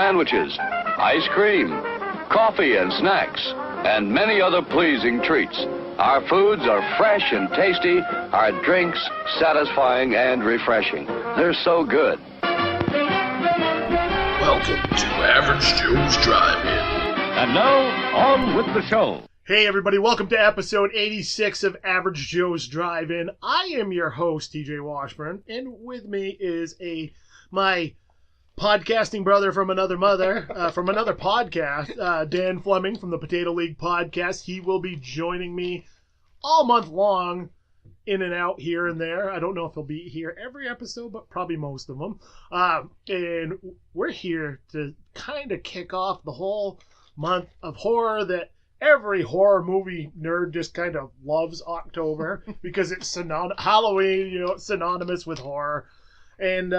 sandwiches, ice cream, coffee and snacks, and many other pleasing treats. Our foods are fresh and tasty, our drinks satisfying and refreshing. They're so good. Welcome to Average Joe's Drive-In. And now, on with the show. Hey everybody, welcome to episode 86 of Average Joe's Drive-In. I am your host, TJ Washburn, and with me is my podcasting brother from another mother, from another podcast, Dan Fleming from the Potato League podcast. He will be joining me all month long, in and out here and there. I don't know if he'll be here every episode, but probably most of them. And we're here to kind of kick off the whole month of horror that every horror movie nerd just kind of loves October because it's Halloween, it's synonymous with horror. And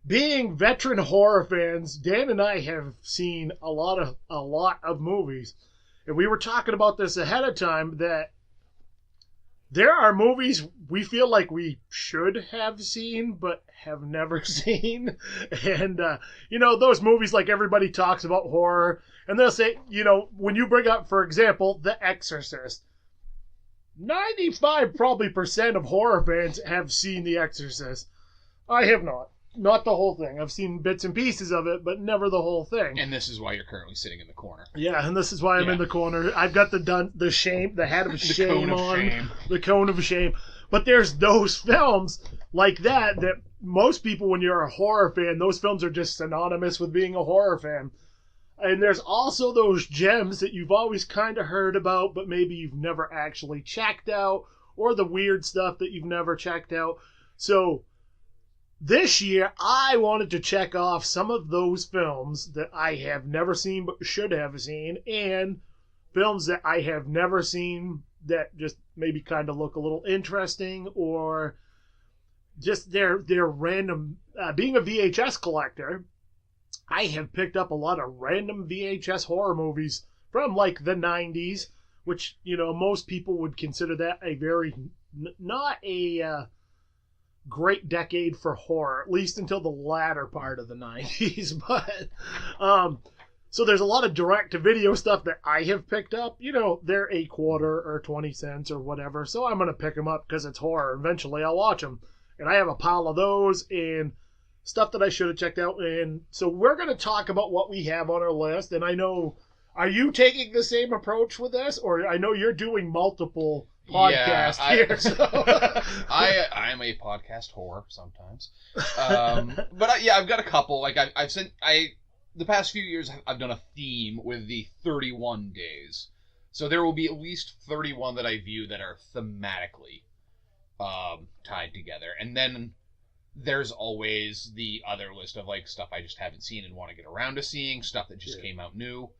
being veteran horror fans, Dan and I have seen a lot of movies. And we were talking about this ahead of time that there are movies we feel like we should have seen but have never seen. And, those movies like everybody talks about horror. And they'll say, when you bring up, for example, The Exorcist, 95% probably of horror fans have seen The Exorcist. I have not. Not the whole thing. I've seen bits and pieces of it, but never the whole thing. And this is why you're currently sitting in the corner. Yeah, and this is why I'm in the corner. I've got the head of shame on. The cone of shame. But there's those films like that most people, when you're a horror fan, those films are just synonymous with being a horror fan. And there's also those gems that you've always kind of heard about, but maybe you've never actually checked out, or the weird stuff that you've never checked out. So this year, I wanted to check off some of those films that I have never seen but should have seen, and films that I have never seen that just maybe kind of look a little interesting, or just they're random. Being a VHS collector, I have picked up a lot of random VHS horror movies from like the 90s, which, most people would consider that a very, not a great decade for horror, at least until the latter part of the 90s. But, so there's a lot of direct-to-video stuff that I have picked up. They're a quarter or 20 cents or whatever, so I'm going to pick them up because it's horror. Eventually I'll watch them. And I have a pile of those and stuff that I should have checked out. And so we're going to talk about what we have on our list. And I know, are you taking the same approach with this? Or I know you're doing multiple podcasts here. So. I'm a podcast whore sometimes. But I've got a couple. Like the past few years, I've done a theme with the 31 days. So there will be at least 31 that I view that are thematically tied together. And then there's always the other list of like stuff I just haven't seen and want to get around to seeing, stuff that just came out new.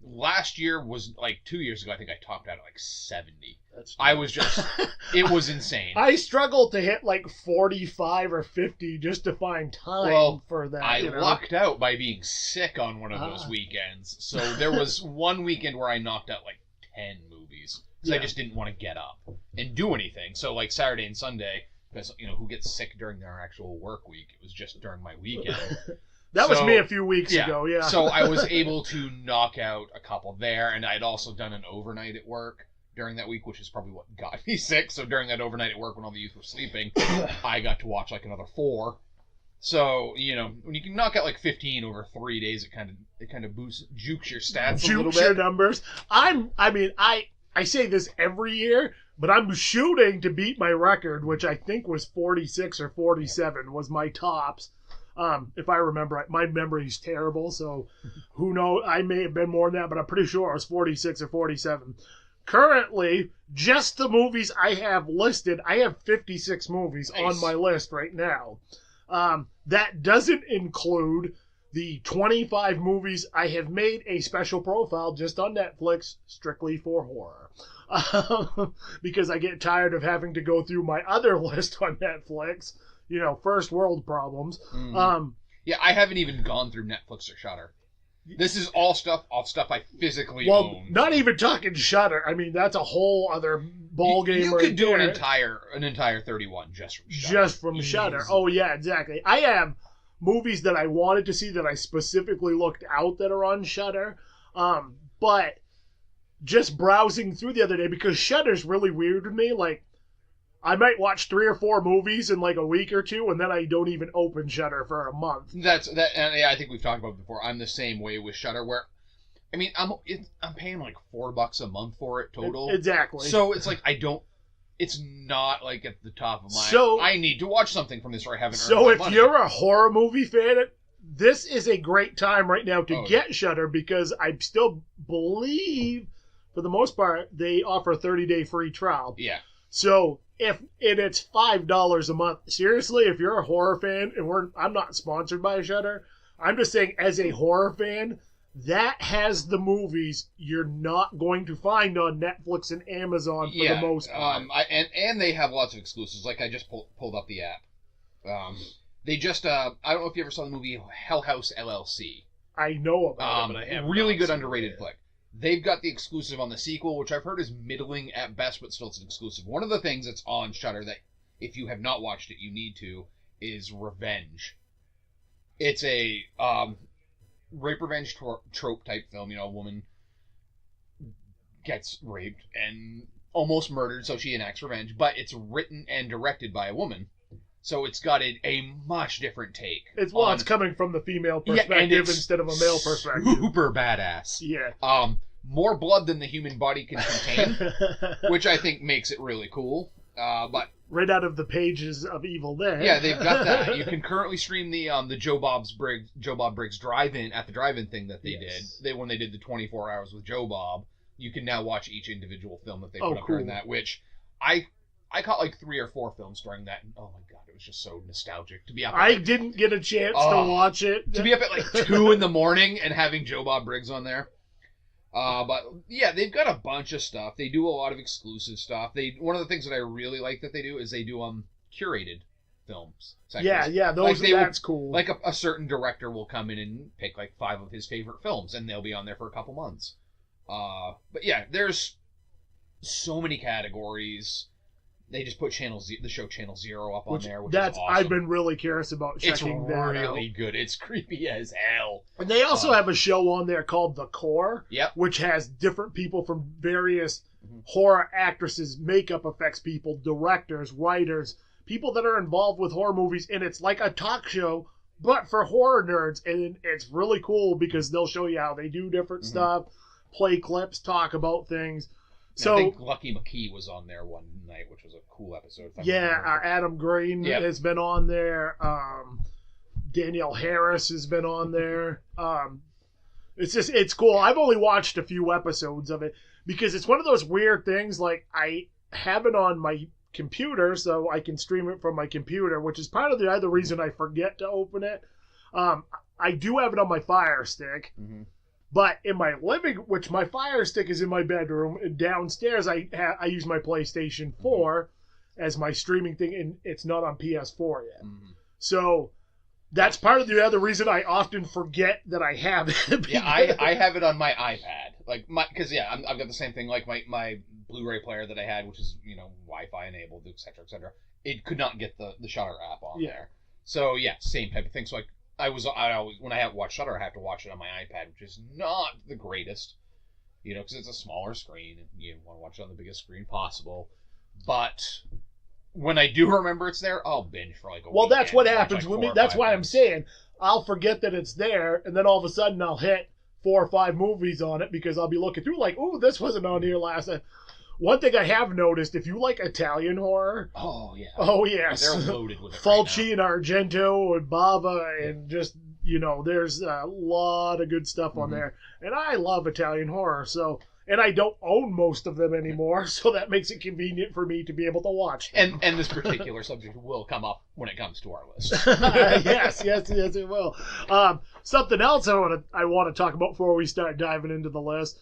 Last year was like 2 years ago. I think I topped out at like 70. It was insane. I struggled to hit like 45 or 50 just to find time for that. I lucked out by being sick on one of those weekends. So there was one weekend where I knocked out like 10 movies because I just didn't want to get up and do anything. So like Saturday and Sunday, because who gets sick during their actual work week? It was just during my weekend. That was me a few weeks ago, yeah. So I was able to knock out a couple there, and I'd also done an overnight at work during that week, which is probably what got me sick. So during that overnight at work when all the youth were sleeping, I got to watch like another 4. So, when you can knock out like 15 over 3 days, it kind of jukes your stats a little bit. Jukes your numbers. I say this every year, but I'm shooting to beat my record, which I think was 46 or 47 was my tops. If I remember right. My memory's terrible, so who knows? I may have been more than that, but I'm pretty sure it was 46 or 47. Currently, just the movies I have listed, I have 56 movies on my list right now. That doesn't include the 25 movies I have made a special profile just on Netflix strictly for horror. Because I get tired of having to go through my other list on Netflix. First world problems. I haven't even gone through Netflix or Shudder. This is all stuff I physically own. Not even talking Shudder. I mean, that's a whole other ballgame. You could do an entire 31 just from Shudder. Just from Shudder. Oh yeah, exactly. I have movies that I wanted to see that I specifically looked out that are on Shudder. But just browsing through the other day, because Shudder's really weird with me, like, I might watch 3 or 4 movies in like a week or two, and then I don't even open Shudder for a month. And yeah, I think we've talked about it before. I'm the same way with Shudder, where, I mean, I'm paying like $4 a month for it total. Exactly. So it's like it's not like at the top of my. So I need to watch something from this, or I haven't. So earned if my money. you're a horror movie fan, this is a great time right now to get Shudder, because I still believe, for the most part, they offer a 30-day free trial. Yeah. So it's $5 a month. Seriously, if you're a horror fan, and I'm not sponsored by Shudder, I'm just saying, as a horror fan, that has the movies you're not going to find on Netflix and Amazon for the most part. And they have lots of exclusives. Like, I just pulled up the app. They just I don't know if you ever saw the movie Hell House LLC. I know about it, but I haven't. Really good underrated flick. They've got the exclusive on the sequel, which I've heard is middling at best, but still it's an exclusive. One of the things that's on Shudder that, if you have not watched it, you need to, is Revenge. It's a rape revenge trope type film. You know, a woman gets raped and almost murdered, so she enacts revenge, but it's written and directed by a woman. So it's got a much different take. It's coming from the female perspective instead of a male perspective. Super badass. Yeah. More blood than the human body can contain, which I think makes it really cool. But right out of the pages of Evil Dead. Yeah, they've got that. You can currently stream the Joe Bob Briggs drive-in at the drive-in thing that they did. When they did the 24 hours with Joe Bob, you can now watch each individual film that they put up during that, which I caught like 3 or 4 films during that, and oh my god, it was just so nostalgic to be up. I didn't get a chance to watch it. To be up at like 2 in the morning and having Joe Bob Briggs on there. But yeah, they've got a bunch of stuff. They do a lot of exclusive stuff. One of the things that I really like that they do is they do curated films. Sections. Yeah, that's cool. Like a certain director will come in and pick like 5 of his favorite films, and they'll be on there for a couple months. But yeah, there's so many categories. They just put the show Channel Zero up on there, which is awesome. I've been really curious about checking that out. It's really good. It's creepy as hell. And they also have a show on there called The Core, yep, which has different people from various horror actresses, makeup effects people, directors, writers, people that are involved with horror movies, and it's like a talk show, but for horror nerds, and it's really cool because they'll show you how they do different stuff, play clips, talk about things. So, I think Lucky McKee was on there one night, which was a cool episode. Yeah, Adam Green has been on there. Danielle Harris has been on there. It's cool. I've only watched a few episodes of it because it's one of those weird things. Like, I have it on my computer, so I can stream it from my computer, which is part of the other reason I forget to open it. I do have it on my Fire Stick. Mm-hmm. But in my which my Fire Stick is in my bedroom, and downstairs I use my PlayStation 4 as my streaming thing, and it's not on PS4 yet. Mm-hmm. So that's part of the other reason I often forget that I have it. Yeah, I have it on my iPad, because I've got the same thing. Like my Blu-ray player that I had, which is Wi-Fi enabled, etc., etc. It could not get the Shudder app on there. So yeah, same type of thing. So I always, when I have watch Shudder, I have to watch it on my iPad, which is not the greatest, because it's a smaller screen and you want to watch it on the biggest screen possible. But when I do remember it's there, I'll binge for like a week. Well, that's what happens with me. That's why I'm saying I'll forget that it's there, and then all of a sudden I'll hit 4 or 5 movies on it because I'll be looking through like, ooh, this wasn't on here last night. One thing I have noticed, if you like Italian horror... Oh, yeah. Oh, yes. They're loaded with it Fulci and Argento and Bava and just, there's a lot of good stuff on there. And I love Italian horror, so... And I don't own most of them anymore, so that makes it convenient for me to be able to watch them. And this particular subject will come up when it comes to our list. Yes, it will. Something else I want to talk about before we start diving into the list.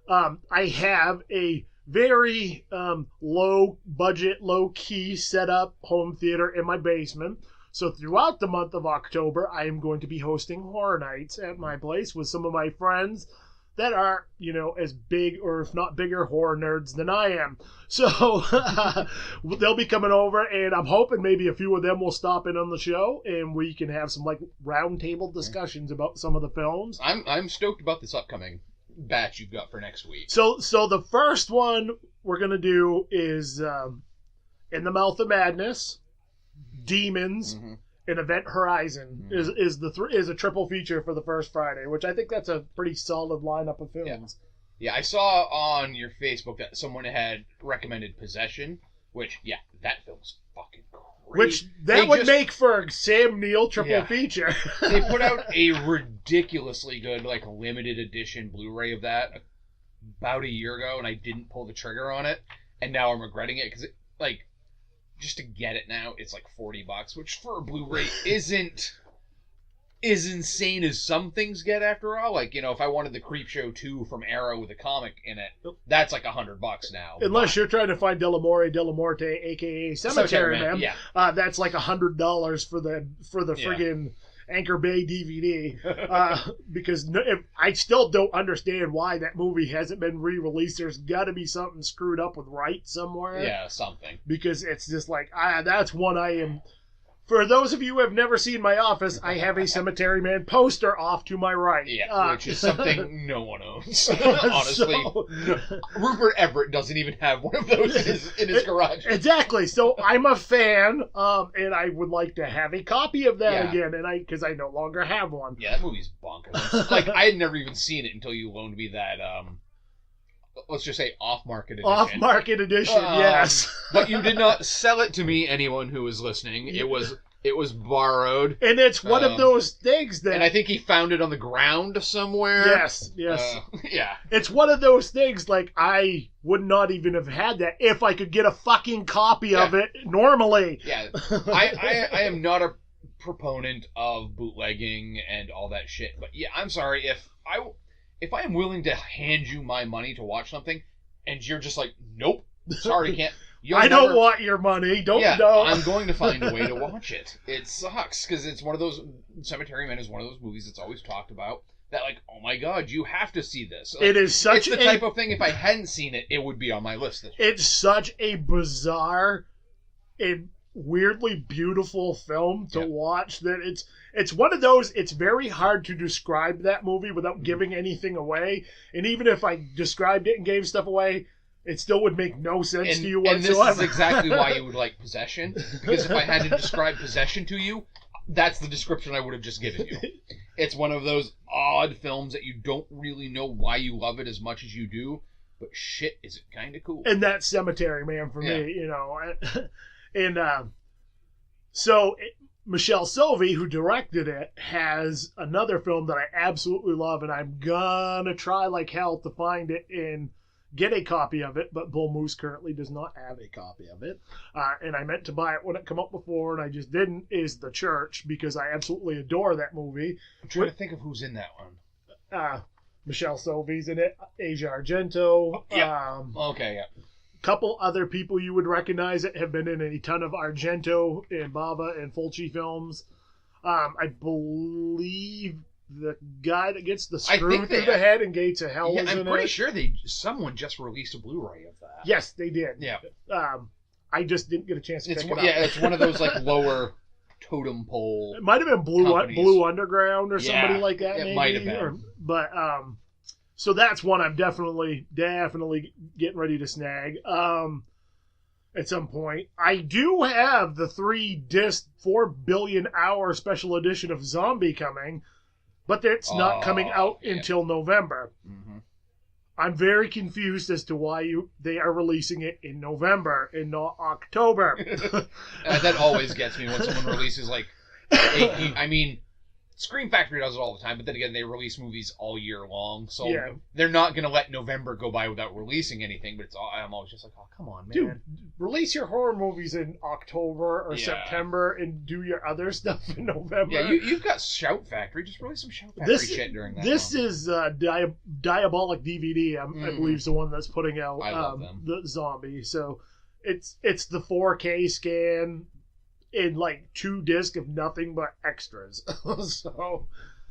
I have a very low budget, low key setup home theater in my basement. So throughout the month of October, I am going to be hosting horror nights at my place with some of my friends. that are, as big or if not bigger horror nerds than I am. So they'll be coming over, and I'm hoping maybe a few of them will stop in on the show, and we can have some roundtable discussions about some of the films. I'm stoked about this upcoming batch you've got for next week. So the first one we're gonna do is In the Mouth of Madness, Demons. Mm-hmm. And Event Horizon is a triple feature for the first Friday, which I think that's a pretty solid lineup of films. Yeah, I saw on your Facebook that someone had recommended Possession, which, that film's fucking great. Which that would make for a Sam Neill triple feature. They put out a ridiculously good, limited edition Blu-ray of that about a year ago, and I didn't pull the trigger on it, and now I'm regretting it, because just to get it now, it's $40, which for a Blu-ray isn't as insane as some things get after all. If I wanted the Creepshow 2 from Arrow with a comic in it, that's $100 now. Unless you're trying to find Delamore, a.k.a. Cemetery Man. That's $100 for the friggin' Anchor Bay DVD, because I still don't understand why that movie hasn't been re-released. There's got to be something screwed up with rights somewhere. Yeah, something. Because it's just that's one I am... For those of you who have never seen my office, I have a Cemetery Man poster off to my right. Yeah, which is something no one owns. Honestly, Rupert Everett doesn't even have one of those in his garage. Exactly. So I'm a fan, and I would like to have a copy of that again, because I no longer have one. Yeah, that movie's bonkers. I had never even seen it until you loaned me that. Let's just say off-market edition. Off-market edition, yes. But you did not sell it to me, anyone who is listening. It was borrowed. And it's one of those things that... And I think he found it on the ground somewhere. Yes. Yeah. It's one of those things, I would not even have had that if I could get a fucking copy of it normally. Yeah. I am not a proponent of bootlegging and all that shit. But I'm sorry, if I am willing to hand you my money to watch something, and you're just nope, sorry, can't. I don't want your money. Don't. I'm going to find a way to watch it. It sucks, because it's one of those... Cemetery Man is one of those movies that's always talked about, that oh my god, you have to see this. It is such it's the type of thing, if I hadn't seen it, it would be on my list this year. It's such a bizarre and weirdly beautiful film to watch that it's one of those, it's very hard to describe that movie without giving anything away, and even if I described it and gave stuff away, it still would make no sense to you whatsoever. And this is exactly why you would like Possession, because if I had to describe Possession to you, that's the description I would have just given you. It's one of those odd films that you don't really know why you love it as much as you do, but shit, is it kind of cool. And that's Cemetery Man for me, And Michelle Sylvie, who directed it, has another film that I absolutely love, and I'm gonna try like hell to find it and get a copy of it, but Bull Moose currently does not have a copy of it. And I meant to buy it when it came up before, and I just didn't, is The Church, because I absolutely adore that movie. I'm trying to think of who's in that one. Michelle Sylvie's in it, Asia Argento. Couple other people you would recognize that have been in a ton of Argento and Bava and Fulci films. I believe the guy that gets the screw through the head in Gates of Hell is in it. I'm pretty sure someone just released a Blu-ray of that. Yes, they did. Yeah. I just didn't get a chance to pick it up. Yeah, it's one of those lower totem pole. It might have been Blue Underground or somebody like that. It might have been. But so that's one I'm definitely getting ready to snag at some point. I do have the 3-disc, 4 billion hour special edition of Zombie coming, but it's not coming out until November. Mm-hmm. I'm very confused as to why they are releasing it in November and not October. That always gets me when someone releases I mean, Scream Factory does it all the time, but then again, they release movies all year long, so they're not going to let November go by without releasing anything, but I'm always just oh, come on, man. Dude, release your horror movies in October or September and do your other stuff in November. Yeah, you've got Shout Factory. Just release some Shout Factory shit during that This is Diabolic DVD, I believe, is the one that's putting out the Zombie. So it's the 4K scan in 2 discs of nothing but extras. So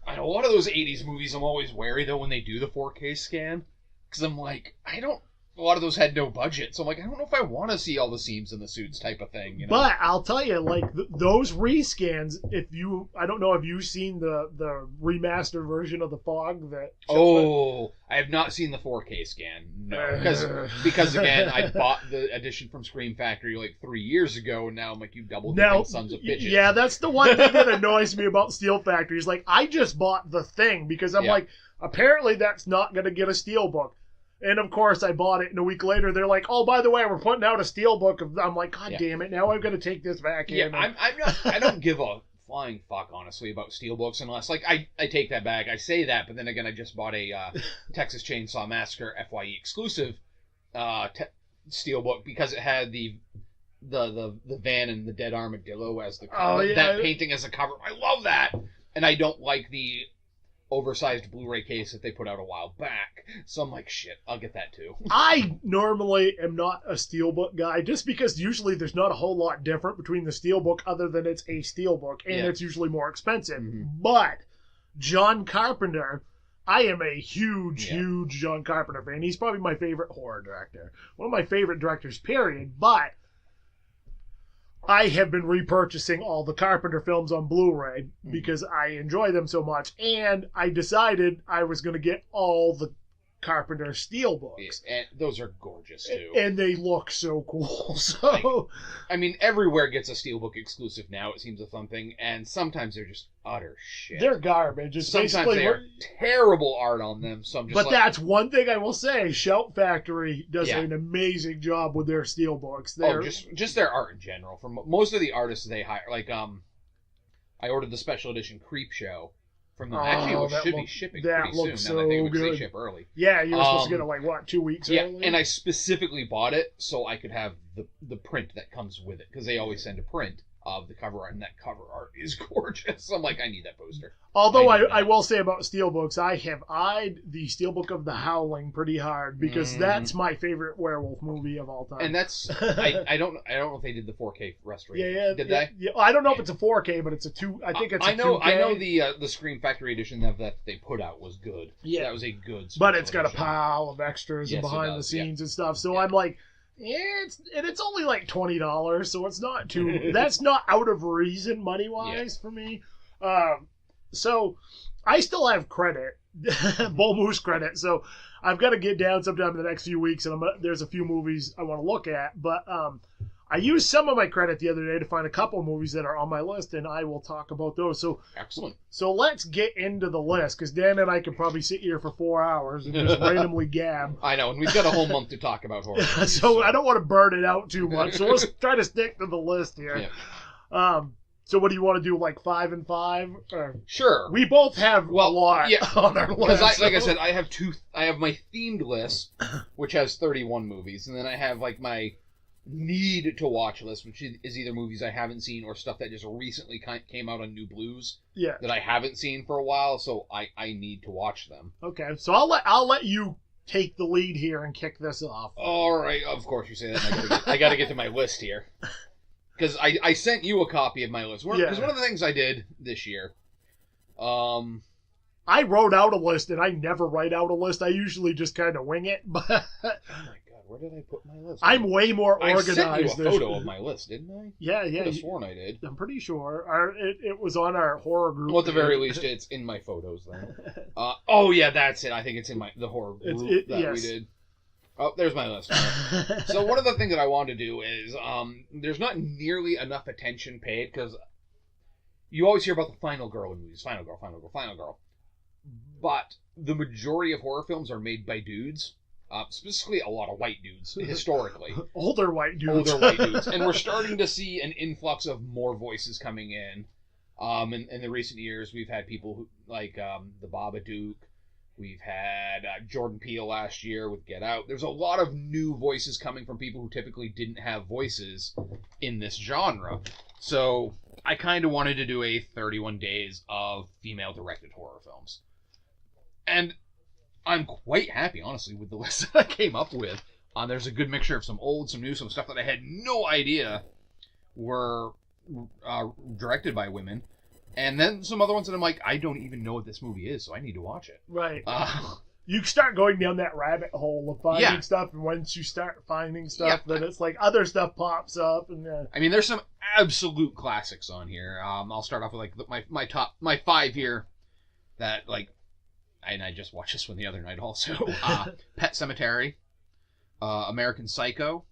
I know a lot of those 80s movies, I'm always wary, though, when they do the 4K scan. Because I'm like, a lot of those had no budget. So I'm like, I don't know if I want to see all the seams in the suits type of thing. You know? But I'll tell you, like, those rescans, I don't know if you've seen the remastered version of The Fog that... I have not seen the 4K scan. No. Because again, I bought the edition from Scream Factory like 3 years ago, and now I'm like, you double dipping sons of bitches. Yeah, that's the one thing that annoys me about Steel Factory. Is like, I just bought the thing because I'm like, apparently that's not going to get a Steelbook. And of course, I bought it, and a week later, they're like, "Oh, by the way, we're putting out a steelbook." I'm like, "God damn it! Now I've got to take this back in." Yeah, I'm not. I don't give a flying fuck, honestly, about steelbooks unless, like, I take that back. I say that, but then again, I just bought a Texas Chainsaw Massacre FYE exclusive steelbook because it had the van and the dead armadillo as the cover. That painting as a cover. I love that, and I don't like the oversized Blu-ray case that they put out a while back. So I'm like, shit, I'll get that too. I normally am not a steelbook guy just because usually there's not a whole lot different between the steelbook other than it's a steelbook and it's usually more expensive. Mm-hmm. But John Carpenter, I am a huge John Carpenter fan. He's probably my favorite horror director. One of my favorite directors, period. But I have been repurchasing all the Carpenter films on Blu-ray because I enjoy them so much, and I decided I was going to get all the Carpenter steelbooks. Yes, and those are gorgeous too. And they look so cool. So, I mean, everywhere gets a steelbook exclusive now, it seems of something, and sometimes they're just utter shit. They're garbage. It's sometimes they are terrible art on them. So I'm just but that's one thing I will say. Shout Factory does an amazing job with their steelbooks. Just their art in general. From most of the artists they hire, like I ordered the special edition Creep Show from them. Actually, it should be shipping pretty soon. So now that I think good. They ship early. Yeah, you were supposed to get it like 2 weeks early? Yeah, and I specifically bought it so I could have the print that comes with it because they always send a print of the cover art, and that cover art is gorgeous. I'm like, I need that poster. Although I will say about steelbooks, I have eyed the steelbook of The Howling pretty hard because that's my favorite werewolf movie of all time. And that's I don't know if they did the 4K restoration. Yeah, did they? Yeah, I don't know if it's a 4K, but it's a 2. I think it's. I know 2K. The Scream Factory edition that they put out was good. Yeah, that was a good. But it's got a pile of extras and behind the scenes and stuff. So I'm like. It's only like $20, so it's not too. That's not out of reason money wise for me. So I still have credit, Bull Moose credit. So I've got to get down sometime in the next few weeks, and there's a few movies I want to look at. But I used some of my credit the other day to find a couple movies that are on my list, and I will talk about those. So excellent. So let's get into the list, because Dan and I could probably sit here for 4 hours and just randomly gab. I know, and we've got a whole month to talk about horror movies, so I don't want to burn it out too much. So let's try to stick to the list here. Yeah. So what do you want to do, like 5 and 5? Sure. We both have a lot on our list. Because like I said, I have my themed list, which has 31 movies, and then I have like my need to watch list, which is either movies I haven't seen or stuff that just recently came out on New Blues that I haven't seen for a while, so I need to watch them. Okay, so I'll let you take the lead here and kick this off. All right, of course you say that. I got to get to my list here. Because I sent you a copy of my list. Because one of the things I did this year, I wrote out a list, and I never write out a list. I usually just kind of wing it. But oh my god, where did I put my list? I'm way more organized. I sent you a photo of my list, didn't I? Yeah. I could have sworn I did. I'm pretty sure. It was on our horror group. Well, at the very least, it's in my photos then. Oh yeah, that's it. I think it's in the horror group we did. Oh, there's my list. So one of the things that I want to do is there's not nearly enough attention paid because you always hear about the final girl in movies. Final girl. But the majority of horror films are made by dudes. Specifically a lot of white dudes, historically. Older white dudes. And we're starting to see an influx of more voices coming in. In the recent years, we've had people who, like the Babadook. We've had Jordan Peele last year with Get Out. There's a lot of new voices coming from people who typically didn't have voices in this genre. So I kind of wanted to do a 31 days of female-directed horror films. And I'm quite happy, honestly, with the list that I came up with. There's a good mixture of some old, some new, some stuff that I had no idea were directed by women. And then some other ones that I'm like, I don't even know what this movie is, so I need to watch it. Right. You start going down that rabbit hole of finding stuff, and once you start finding stuff, then it's like other stuff pops up. And I mean, there's some absolute classics on here. I'll start off with like my 5 here that like, and I just watched this one the other night also. Pet Sematary, American Psycho,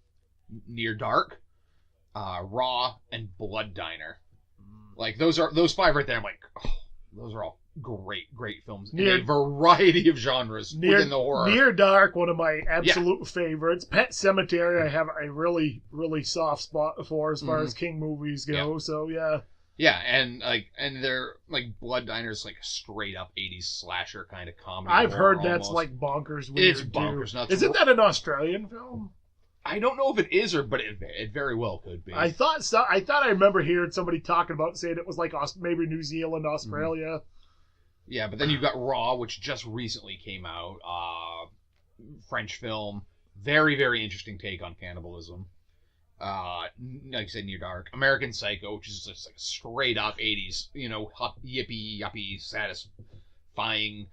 Near Dark, Raw, and Blood Diner. Like those 5 right there. I'm like, oh, those are all great films in a variety of genres within the horror. Near Dark, one of my absolute favorites. Pet Sematary, I have a really soft spot for as far as King movies go. Yeah. So yeah, and they're like Blood Diner's like a straight up 80s slasher kind of comedy. I've heard that's almost. Like bonkers weird. It's bonkers nuts. Isn't that an Australian film? I don't know if it is, but it very well could be. I thought so. I remember hearing somebody talking about saying it was like maybe New Zealand, Australia. Mm-hmm. Yeah, but then you've got Raw, which just recently came out. French film. Very, very interesting take on cannibalism. Like I said, Near Dark. American Psycho, which is just like a straight up 80s, yippee, satisfying,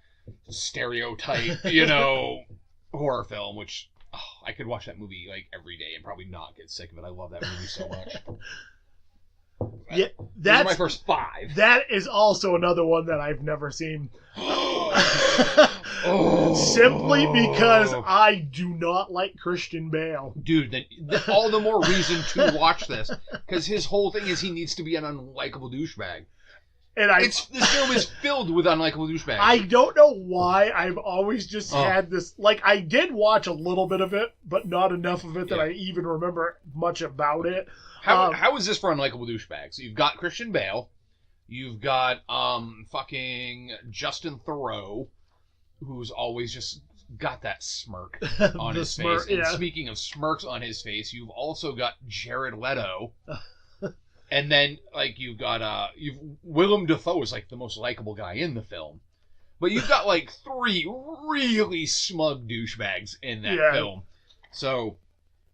stereotype, horror film, which I could watch that movie like every day and probably not get sick of it. I love that movie so much. Yeah, those are my first 5. That is also another one that I've never seen. Simply because I do not like Christian Bale. Dude, all the more reason to watch this. Because his whole thing is he needs to be an unlikable douchebag. And this film is filled with unlikable douchebags. I don't know why I've always just had this. Like, I did watch a little bit of it, but not enough of it that I even remember much about it. How is this for unlikable douchebags? You've got Christian Bale. You've got fucking Justin Theroux, who's always just got that smirk on his face. And speaking of smirks on his face, you've also got Jared Leto. And then, like, you've got Willem Dafoe is like the most likable guy in the film. But you've got like 3 really smug douchebags in that film. So,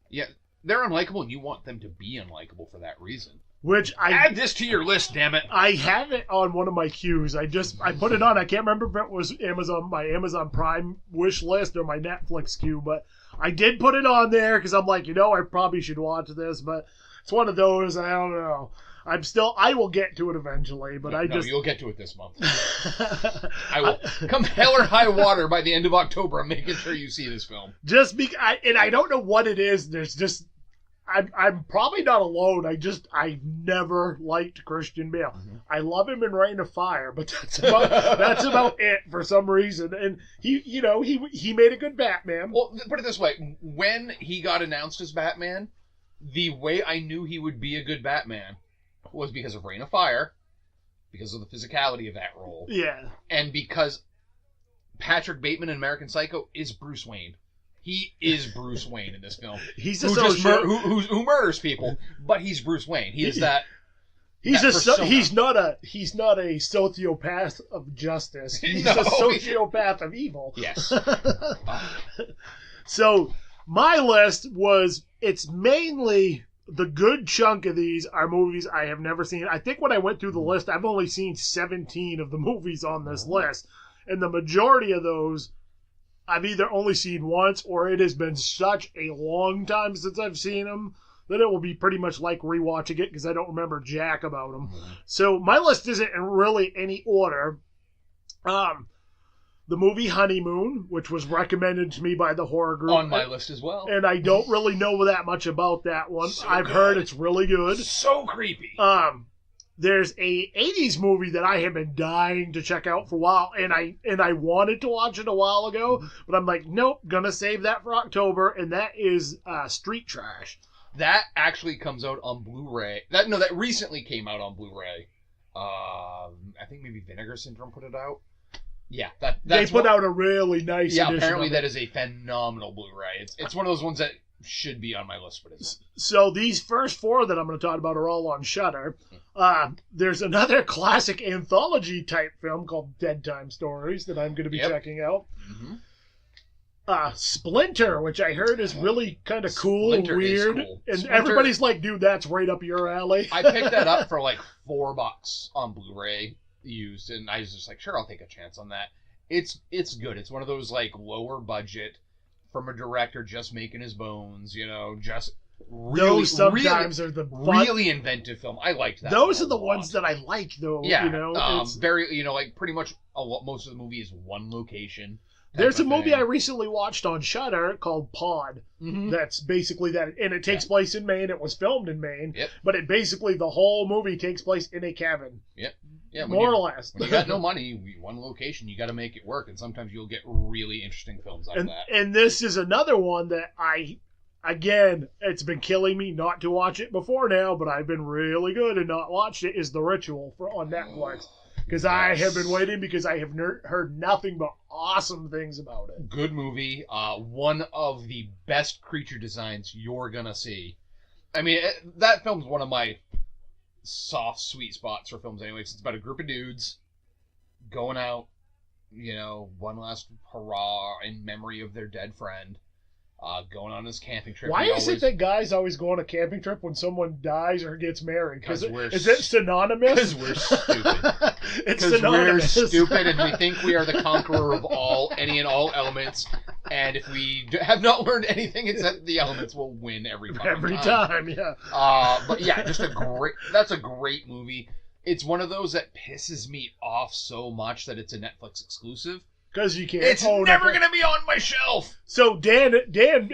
yeah, they're unlikable, and you want them to be unlikable for that reason. Which add this to your list, damn it! I have it on one of my queues. I put it on. I can't remember if it was my Amazon Prime wish list or my Netflix queue, but I did put it on there because I'm like, I probably should watch this, but it's one of those. I don't know. I will get to it eventually, but you'll get to it this month. I will come hell or high water by the end of October. I'm making sure you see this film. And I don't know what it is. There's just. I'm probably not alone. I never liked Christian Bale. Mm-hmm. I love him in Reign of Fire, but that's about it for some reason. And he made a good Batman. Well, put it this way: when he got announced as Batman, the way I knew he would be a good Batman was because of Reign of Fire, because of the physicality of that role, and because Patrick Bateman in American Psycho is Bruce Wayne. He is Bruce Wayne in this film. He's who murders people, but he's Bruce Wayne. He is that. He's not a sociopath of justice. He's a sociopath of evil. Yes. So my list it's mainly the good chunk of these are movies I have never seen. I think when I went through the list, I've only seen 17 of the movies on this list, and the majority of those I've either only seen once or it has been such a long time since I've seen them that it will be pretty much like rewatching it because I don't remember jack about them. Mm-hmm. So my list isn't in really any order. The movie Honeymoon, which was recommended to me by the horror group. On my list as well. And I don't really know that much about that one. I've heard it's really good. So creepy. There's a 80s movie that I have been dying to check out for a while, and I wanted to watch it a while ago, but I'm like, nope, gonna save that for October, and that is Street Trash. That actually comes out on Blu-ray. That recently came out on Blu-ray. I think maybe Vinegar Syndrome put it out. Yeah, they put out a really nice edition. Yeah, apparently that is a phenomenal Blu-ray. It's one of those ones that should be on my list, but it's... So these first 4 that I'm going to talk about are all on Shudder. There's another classic anthology type film called Dead Time Stories that I'm going to be checking out. Mm-hmm. Splinter, which I heard is really kind of cool and Splinter is weird. cool. And Splinter- everybody's like, dude, that's right up your alley. I picked that up for like $4 on Blu-ray used, and I was just like, sure, I'll take a chance on that. It's good. It's one of those like lower budget from a director just making his bones, just really, Those sometimes are the really inventive film. I liked that. Those one are the a lot. ones that I like, though. Yeah, it's very, like pretty much most of the movie is one location. There's a type of movie thing. I recently watched on Shudder called Pod. Mhm. That's basically that, and it takes place in Maine. It was filmed in Maine, Yep. but it basically the whole movie takes place in a cabin, Yeah, when more or less. When you got no money, one location, you got to make it work, and sometimes you'll get really interesting films out of and that. and this is another one that again, it's been killing me not to watch it before now, but I've been really good and not watched it. Is The Ritual on Netflix. Because I have been waiting because I have heard nothing but awesome things about it. Good movie. One of the best creature designs you're gonna see. I mean, that film's one of my soft, sweet spots for films anyway. It's about a group of dudes going out, one last hurrah in memory of their dead friend, going on this camping trip. Why is it that guys always go on a camping trip when someone dies or gets married? Because is it synonymous? Because we're stupid. It's Because we're synonymous. stupid and we think we are the conqueror of any and all elements. And if we have not learned anything, it's that the elements will win every time. Every time, yeah. But yeah, that's a great movie. It's one of those that pisses me off so much that it's a Netflix exclusive. Because you can't. It's never going to be on my shelf. So Dan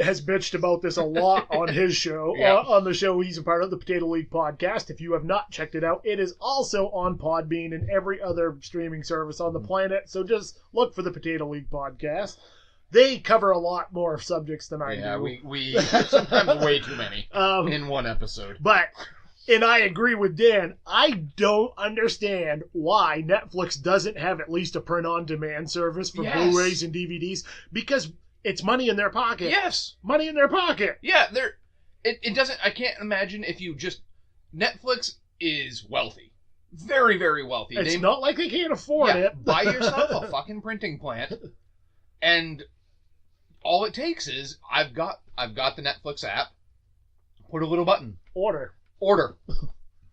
has bitched about this a lot on his show. Yeah. On the show, he's a part of the Potato League podcast. If you have not checked it out, it is also on Podbean and every other streaming service on the planet. So just look for the Potato League podcast. They cover a lot more subjects than I do. Yeah, we sometimes way too many in one episode. And I agree with Dan. I don't understand why Netflix doesn't have at least a print-on-demand service for Yes. Blu-rays and DVDs, because it's money in their pocket. Yes. Money in their pocket. Yeah, it doesn't. I can't imagine if you just. Netflix is wealthy. Very, very wealthy. It's not like they can't afford it. Buy yourself a fucking printing plant, and all it takes is I've got the Netflix app. Put a little button. Order.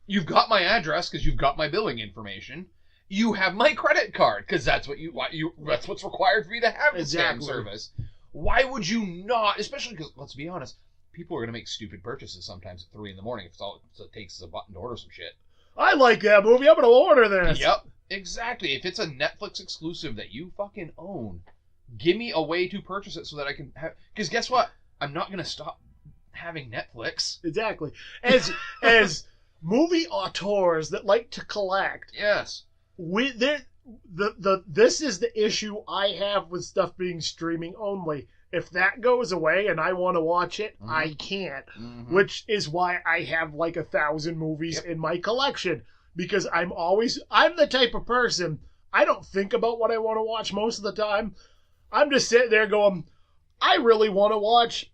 You've got my address because you've got my billing information. You have my credit card because that's that's what's required for you to have this damn service. Why would you not? Especially because, let's be honest, people are going to make stupid purchases sometimes at 3 a.m. if all it takes is a button to order some shit. I like that movie. I'm going to order this. Yep, exactly. If it's a Netflix exclusive that you fucking own, give me a way to purchase it so that I can have. Because guess what? I'm not going to stop having Netflix. Exactly. As movie auteurs that like to collect. Yes. This is the issue I have with stuff being streaming only. If that goes away and I want to watch it, I can't. Mm-hmm. Which is why I have like 1,000 movies in my collection. Because I'm the type of person, I don't think about what I want to watch most of the time. I'm just sitting there going, I really want to watch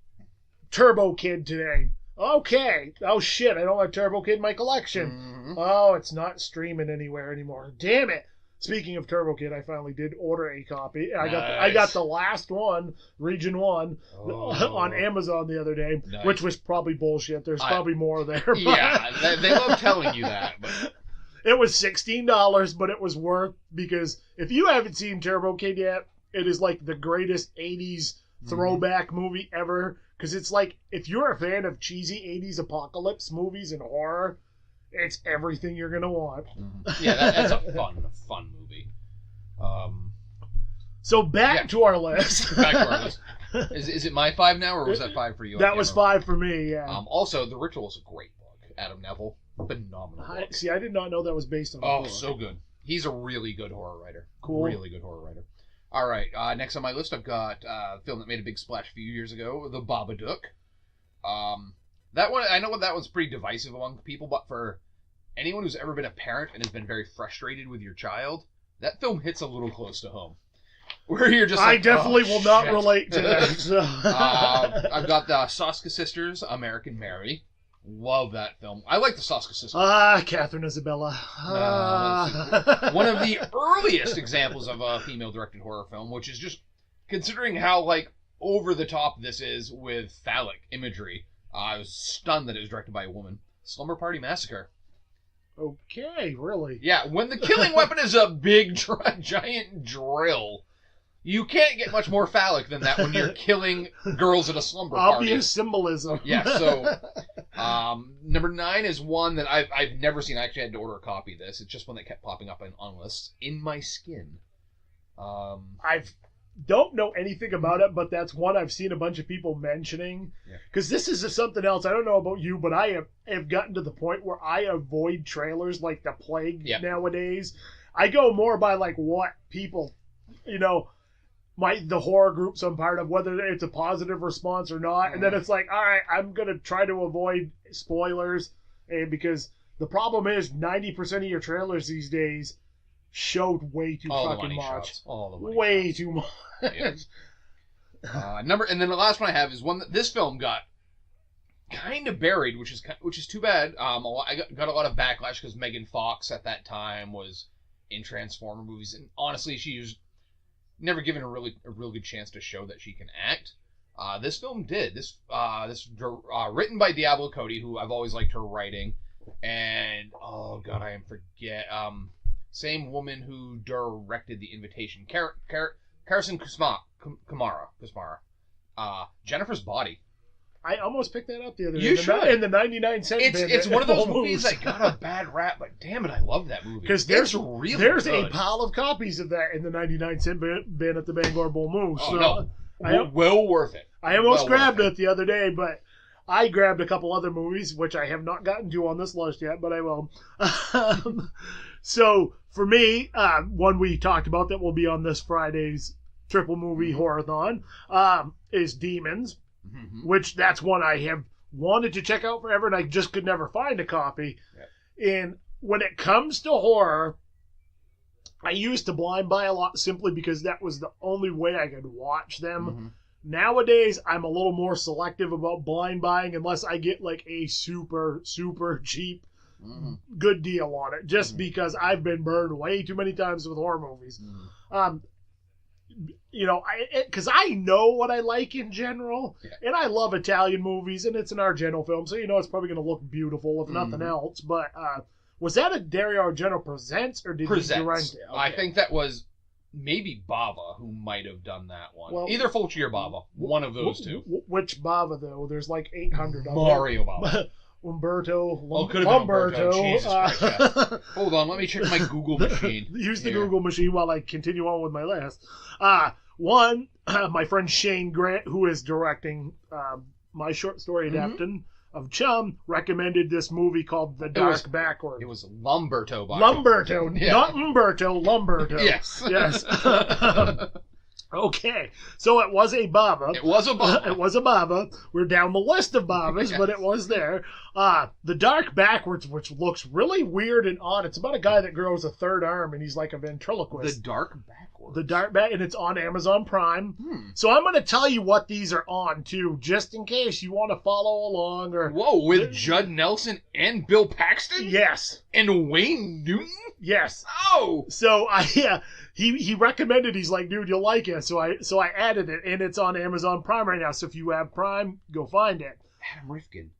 Turbo Kid today. Okay. Oh shit, I don't have Turbo Kid in my collection. Mm-hmm. Oh, it's not streaming anywhere anymore. Damn it. Speaking of Turbo Kid, I finally did order a copy. Nice. I got the last one, Region 1, on Amazon the other day, which was probably bullshit. There's probably more there. Yeah, they love telling you that. But it was $16, but it was worth, because if you haven't seen Turbo Kid yet, it is like the greatest 80s throwback movie ever. Because it's like, if you're a fan of cheesy 80s apocalypse movies and horror, it's everything you're going to want. Yeah, that's a fun movie. So back to our list. Back to our list. Is it my 5 now, or was that 5 for you? That was 5 for me, yeah. Also, The Ritual is a great book. Adam Neville. Phenomenal book. I did not know that was based on a book. Oh, so good. He's a really good horror writer. Cool. Really good horror writer. All right, next on my list, I've got a film that made a big splash a few years ago, The Babadook. That one, I know that one's pretty divisive among people, but for anyone who's ever been a parent and has been very frustrated with your child, that film hits a little close to home. Where you're just I definitely will not relate to that. So. I've got the Soska Sisters, American Mary. Love that film. I like the Soska Sisters. Catherine Isabella. One of the earliest examples of a female-directed horror film, which is just, considering how, like, over the top this is with phallic imagery. I was stunned that it was directed by a woman. Slumber Party Massacre. Okay, really? Yeah, when the killing weapon is a big, giant drill, you can't get much more phallic than that when you're killing girls at a slumber party. Obvious symbolism. Yeah, so number 9 is one that I've never seen. I actually had to order a copy of this. It's just one that kept popping up on lists. In My Skin. I don't know anything about it, but that's one I've seen a bunch of people mentioning. Because this is something else. I don't know about you, but I have gotten to the point where I avoid trailers like the plague nowadays. I go more by like what people, the horror groups I'm part of, whether it's a positive response or not. And then it's like, all right, I'm going to try to avoid spoilers. And because the problem is 90% of your trailers these days showed way too fucking much. Way too much. Yeah. And then the last one I have is one that this film got kind of buried, which is too bad. I got a lot of backlash because Megan Fox at that time was in Transformer movies, and honestly, she was never given a real good chance to show that she can act. This film did. This written by Diablo Cody, who I've always liked her writing, and oh god, I forget. Same woman who directed The Invitation, Karisen Kusmara. Jennifer's Body. I almost picked that up the other day. You should. In the 99-cent bin. It's one of those movies that got a bad rap, but damn it, I love that movie. Because there's good. A pile of copies of that in the 99-cent bin at the Bangor Bull Moose. Oh, no. Well worth it. I almost grabbed it the other day, but I grabbed a couple other movies, which I have not gotten to on this list yet, but I will. So, for me, one we talked about that will be on this Friday's triple movie Horrorthon is Demons, which that's one I have wanted to check out forever, and I just could never find a copy. Yeah. And when it comes to horror, I used to blind buy a lot simply because that was the only way I could watch them. Nowadays, I'm a little more selective about blind buying unless I get like a super, super cheap good deal on it, just because I've been burned way too many times with horror movies. Because I know what I like in general, and I love Italian movies, and it's an Argento film, so it's probably going to look beautiful if nothing else. But was that a Dario Argento Presents, or did he direct it? Okay. I think that was maybe Bava who might have done that one. Well, either Fulci or Bava, one of those two. Which Bava, though? There's like 800 of them. Mario Bava. Umberto. Could have been Umberto. Jesus Christ, yeah. Hold on, let me check my Google machine. Use the Google machine while I continue on with my list. One, my friend Shane Grant, who is directing my short story adaptation of Chum, recommended this movie called The Dark Backward. It was Lumberto. Lumberto, not Umberto, Lumberto. Yes. Yes. Okay, so it was a Bava. It was a Bava. We're down the list of Bavas, but it was there. The Dark Backwards, which looks really weird and odd. It's about a guy that grows a third arm, and he's like a ventriloquist. The Dark Backwards. And it's on Amazon Prime. So I'm going to tell you what these are on, too, just in case you want to follow along. Whoa, with Judd Nelson and Bill Paxton? Yes. And Wayne Newton? Yes. Oh! So, he recommended, he's like, dude, you'll like it. So I added it, and it's on Amazon Prime right now. So if you have Prime, go find it. Adam Rifkin.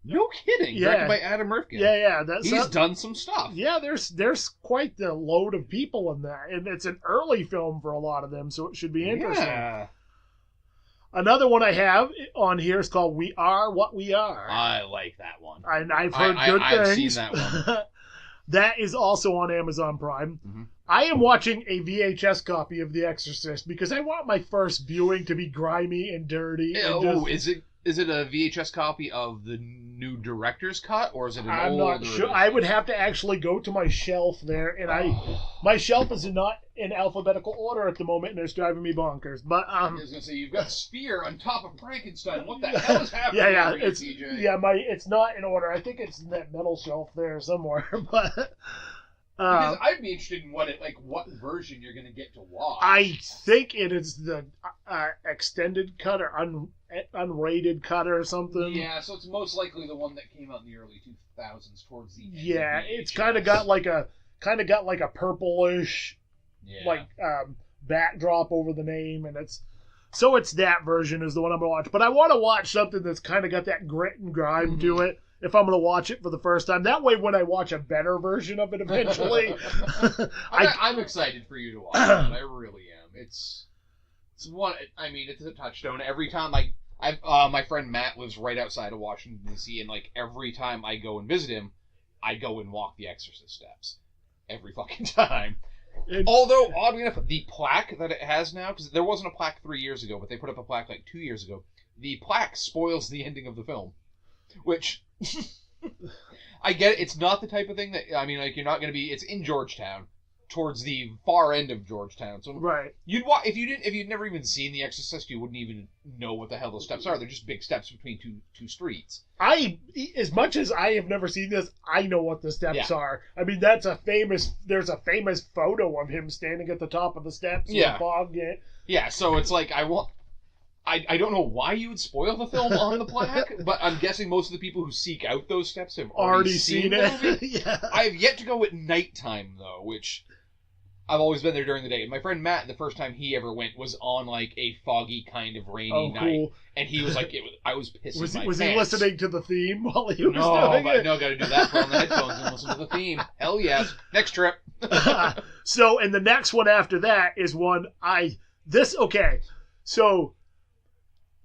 No kidding. Directed by Adam Rifkin. Yeah. He's done some stuff. Yeah, there's quite the load of people in that. And it's an early film for a lot of them, so it should be interesting. Yeah. Another one I have on here is called We Are What We Are. I like that one. And I've heard good things. I've seen that one. That is also on Amazon Prime. I am watching a VHS copy of The Exorcist because I want my first viewing to be grimy and dirty. Is it a VHS copy of the new director's cut, or is it an older? I'm not sure. I would have to actually go to my shelf there, and my shelf is not in alphabetical order at the moment, and it's driving me bonkers. But I was gonna say, you've got Spear on top of Frankenstein. What the hell is happening? It's not in order. I think it's in that metal shelf there somewhere, but. Because I'd be interested in what version you're going to get to watch. I think it is the extended cut or unrated cut or something. Yeah, so it's most likely the one that came out in the early 2000s towards the end. Yeah, it's kind of got like a purplish backdrop over the name, and it's So it's that version is the one I'm going to watch. But I want to watch something that's kind of got that grit and grime to it if I'm going to watch it for the first time. That way when I watch a better version of it eventually. I'm excited for you to watch it. I really am. It's one. I mean, it's a touchstone. Every time, like, my friend Matt lives right outside of Washington, D.C., and, like, every time I go and visit him, I go and walk the Exorcist steps. Every fucking time. Although, oddly enough, the plaque that it has now, because there wasn't a plaque 3 years ago, but they put up a plaque like 2 years ago, the plaque spoils the ending of the film. Which, I get it, it's not the type of thing that, I mean, like, you're not going to be, it's in Georgetown, towards the far end of Georgetown. So right. If you'd never even seen The Exorcist, you wouldn't even know what the hell those steps are. They're just big steps between two streets. As much as I have never seen this, I know what the steps are. I mean, there's a famous photo of him standing at the top of the steps with the fog. Yeah, so it's like, I don't know why you would spoil the film on the plaque, but I'm guessing most of the people who seek out those steps have already seen it. Yeah. I have yet to go at nighttime, though, which I've always been there during the day. My friend Matt, the first time he ever went, was on, like, a foggy kind of rainy night. And he was like, I was pissing my pants. Was he listening to the theme while he was doing it? No, gotta do that, put on the headphones and listen to the theme. Hell yes. Next trip. So, and the next one after that is one so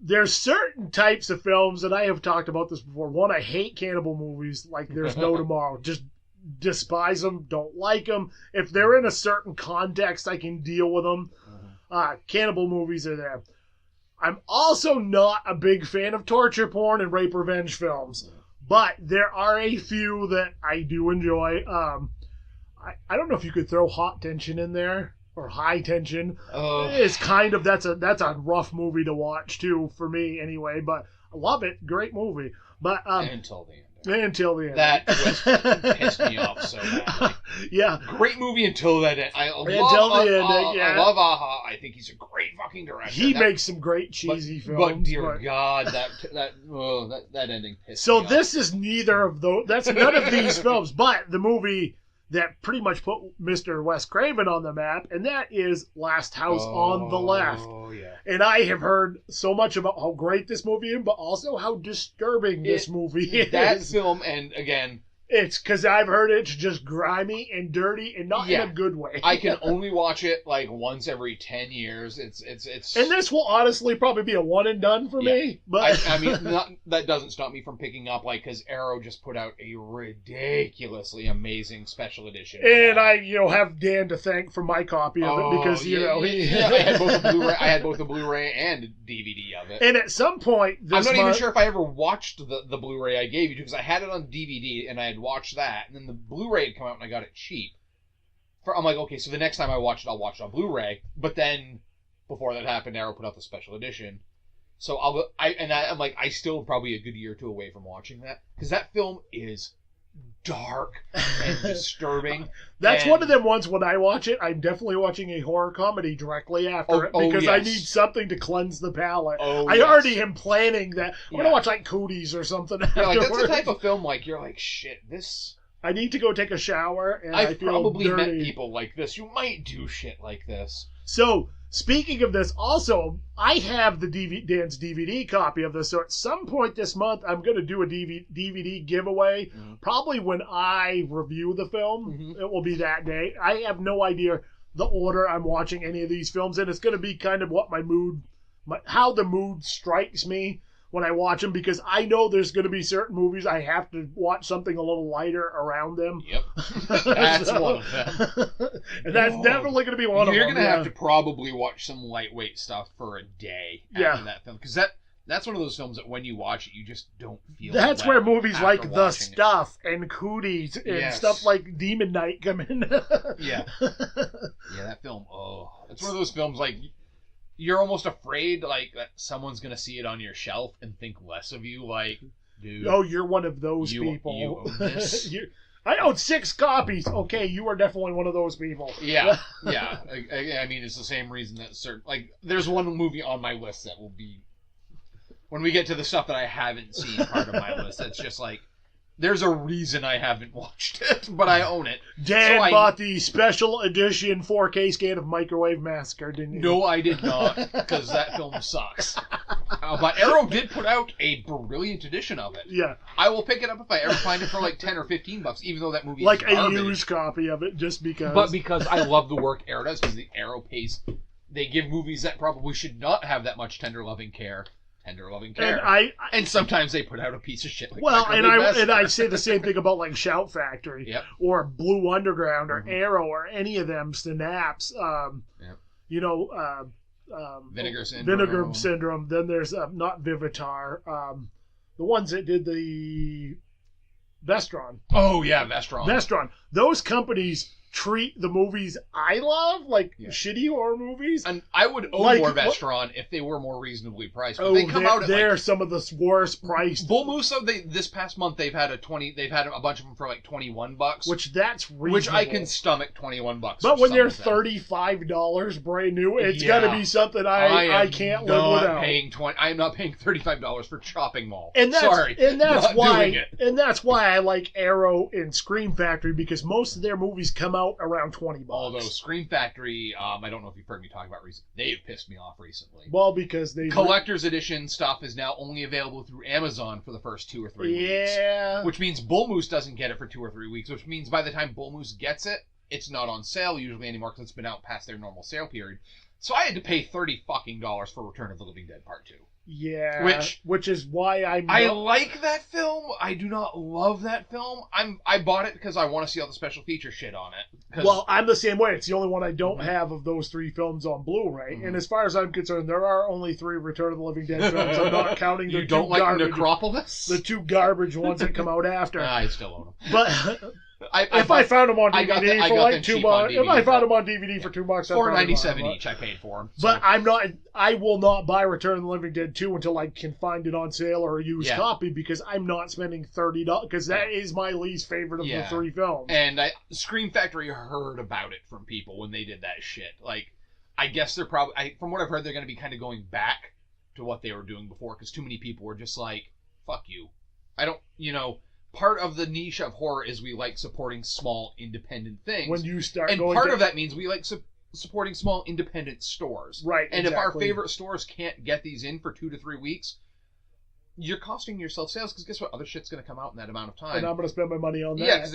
there's certain types of films, and I have talked about this before. One, I hate cannibal movies like There's No Tomorrow. Just despise them, don't like them. If they're in a certain context, I can deal with them. Cannibal movies are there. I'm also not a big fan of torture porn and rape revenge films, but there are a few that I do enjoy. I don't know if you could throw Hot Tension in there, or High Tension. It's kind of, that's a rough movie to watch too, for me anyway, but I love it. Great movie. But until the end. Until the end. That twist pissed me off so badly. Yeah. Great movie until that end. I love Aha. I think he's a great fucking director. He makes some great cheesy films. But dear God, that ending pissed me off. So this is neither of those. That's none of these films, but the movie that pretty much put Mr. Wes Craven on the map, and that is Last House on the Left. Oh, yeah. And I have heard so much about how great this movie is, but also how disturbing this movie is. That film, and again, it's because I've heard it's just grimy and dirty and not in a good way. I can only watch it like once every 10 years. It's and this will honestly probably be a one and done for me. But I mean, that doesn't stop me from picking up, like, because Arrow just put out a ridiculously amazing special edition. And I have Dan to thank for my copy of it because I had both a Blu-ray and a DVD of it. And at some point, I'm not even sure if I ever watched the Blu-ray I gave you, because I had it on DVD and I had watched that, and then the Blu-ray had come out and I got it cheap. I'm like, okay, so the next time I watch it, I'll watch it on Blu-ray. But then, before that happened, Arrow put out the special edition. So I'm like, I still probably a good year or two away from watching that, because that film is dark and disturbing. That's one of them ones when I watch it, I'm definitely watching a horror comedy directly after it, because I need something to cleanse the palate. I already am planning that. I'm going to watch like Cooties or something afterwards. Like, that's the type of film, like, you're like, shit, this... I need to go take a shower, and I feel probably dirty. met people like this. You might do shit like this. So, speaking of this, also, I have Dan's DVD copy of this, so at some point this month, I'm going to do a DVD giveaway. Probably when I review the film. It will be that day. I have no idea the order I'm watching any of these films in. It's going to be kind of what how the mood strikes me when I watch them, because I know there's going to be certain movies I have to watch something a little lighter around them. Yep. That's one of them. And that's definitely going to be one of them. You're going to have to probably watch some lightweight stuff for a day after that film, because that's one of those films that when you watch it, you just don't feel That's where movies like The Stuff and Cooties and stuff like Demon Knight come in. Yeah, that film, it's one of those films, like, you're almost afraid, like, that someone's going to see it on your shelf and think less of you, like, dude. Oh, you're one of those people. You own this. I own 6 copies. Okay, you are definitely one of those people. Yeah. I mean, it's the same reason that there's one movie on my list that will be, when we get to the stuff that I haven't seen part of my list, that's just like, There's a reason I haven't watched it, but I own it. Dan bought the special edition 4K scan of Microwave Massacre, didn't you? No, I did not, because that film sucks. But Arrow did put out a brilliant edition of it. Yeah. I will pick it up if I ever find it for like $10 or $15, even though that movie like is garbage. a used copy of it, just because. But because I love the work Arrow does, because the Arrow pays, they give movies that probably should not have that much tender loving care. And sometimes they put out a piece of shit like I say the same thing about like Shout Factory or Blue Underground or Arrow or any of them Synapse. Vinegar Syndrome. Then there's not Vivitar. The ones that did the Vestron. Oh yeah, Vestron. Those companies treat the movies I love like shitty horror movies. And I would own more Vestron if they were more reasonably priced. But they come out at they're some of the worst priced. Bull Moose, though, this past month they've had a bunch of them for like $21. Which that's reasonable. Which I can stomach $21. But when they're $35 brand new, it's got to be something I can't live without. I am not paying $35 for Chopping Mall. And that's why I like Arrow and Scream Factory, because most of their movies come out around $20. Although Scream Factory, I don't know if you've heard me talk about recently. They've pissed me off recently. Well, because collector's edition stuff is now only available through Amazon for the first 2 or 3 weeks. Yeah. Which means Bull Moose doesn't get it for 2 or 3 weeks. Which means by the time Bull Moose gets it, it's not on sale usually anymore because it's been out past their normal sale period. So I had to pay $30 for Return of the Living Dead Part 2. Yeah, which is why I like that film. I do not love that film. I bought it because I want to see all the special feature shit on it. Well, I'm the same way. It's the only one I don't have of those 3 films on Blu-ray. And as far as I'm concerned, there are only 3 Return of the Living Dead films. I'm not counting the Necropolis? The 2 garbage ones that come out after. I still own them. But if I found them on DVD for like $2, if I found them on DVD for $2, $4.97 each. I paid for them. So. But I will not buy Return of the Living Dead 2 until I can find it on sale or a used copy, because I'm not spending $30, because that is my least favorite of the 3 films. And Scream Factory heard about it from people when they did that shit. Like, I guess they're probably, from what I've heard, they're going to be kind of going back to what they were doing before, because too many people were just like, fuck you. I don't, part of the niche of horror is we like supporting small independent things. When you start and part of that means we like supporting small independent stores. Right. And if our favorite stores can't get these in for 2 to 3 weeks, you're costing yourself sales, because guess what? Other shit's going to come out in that amount of time. And I'm going to spend my money on that. Yeah, because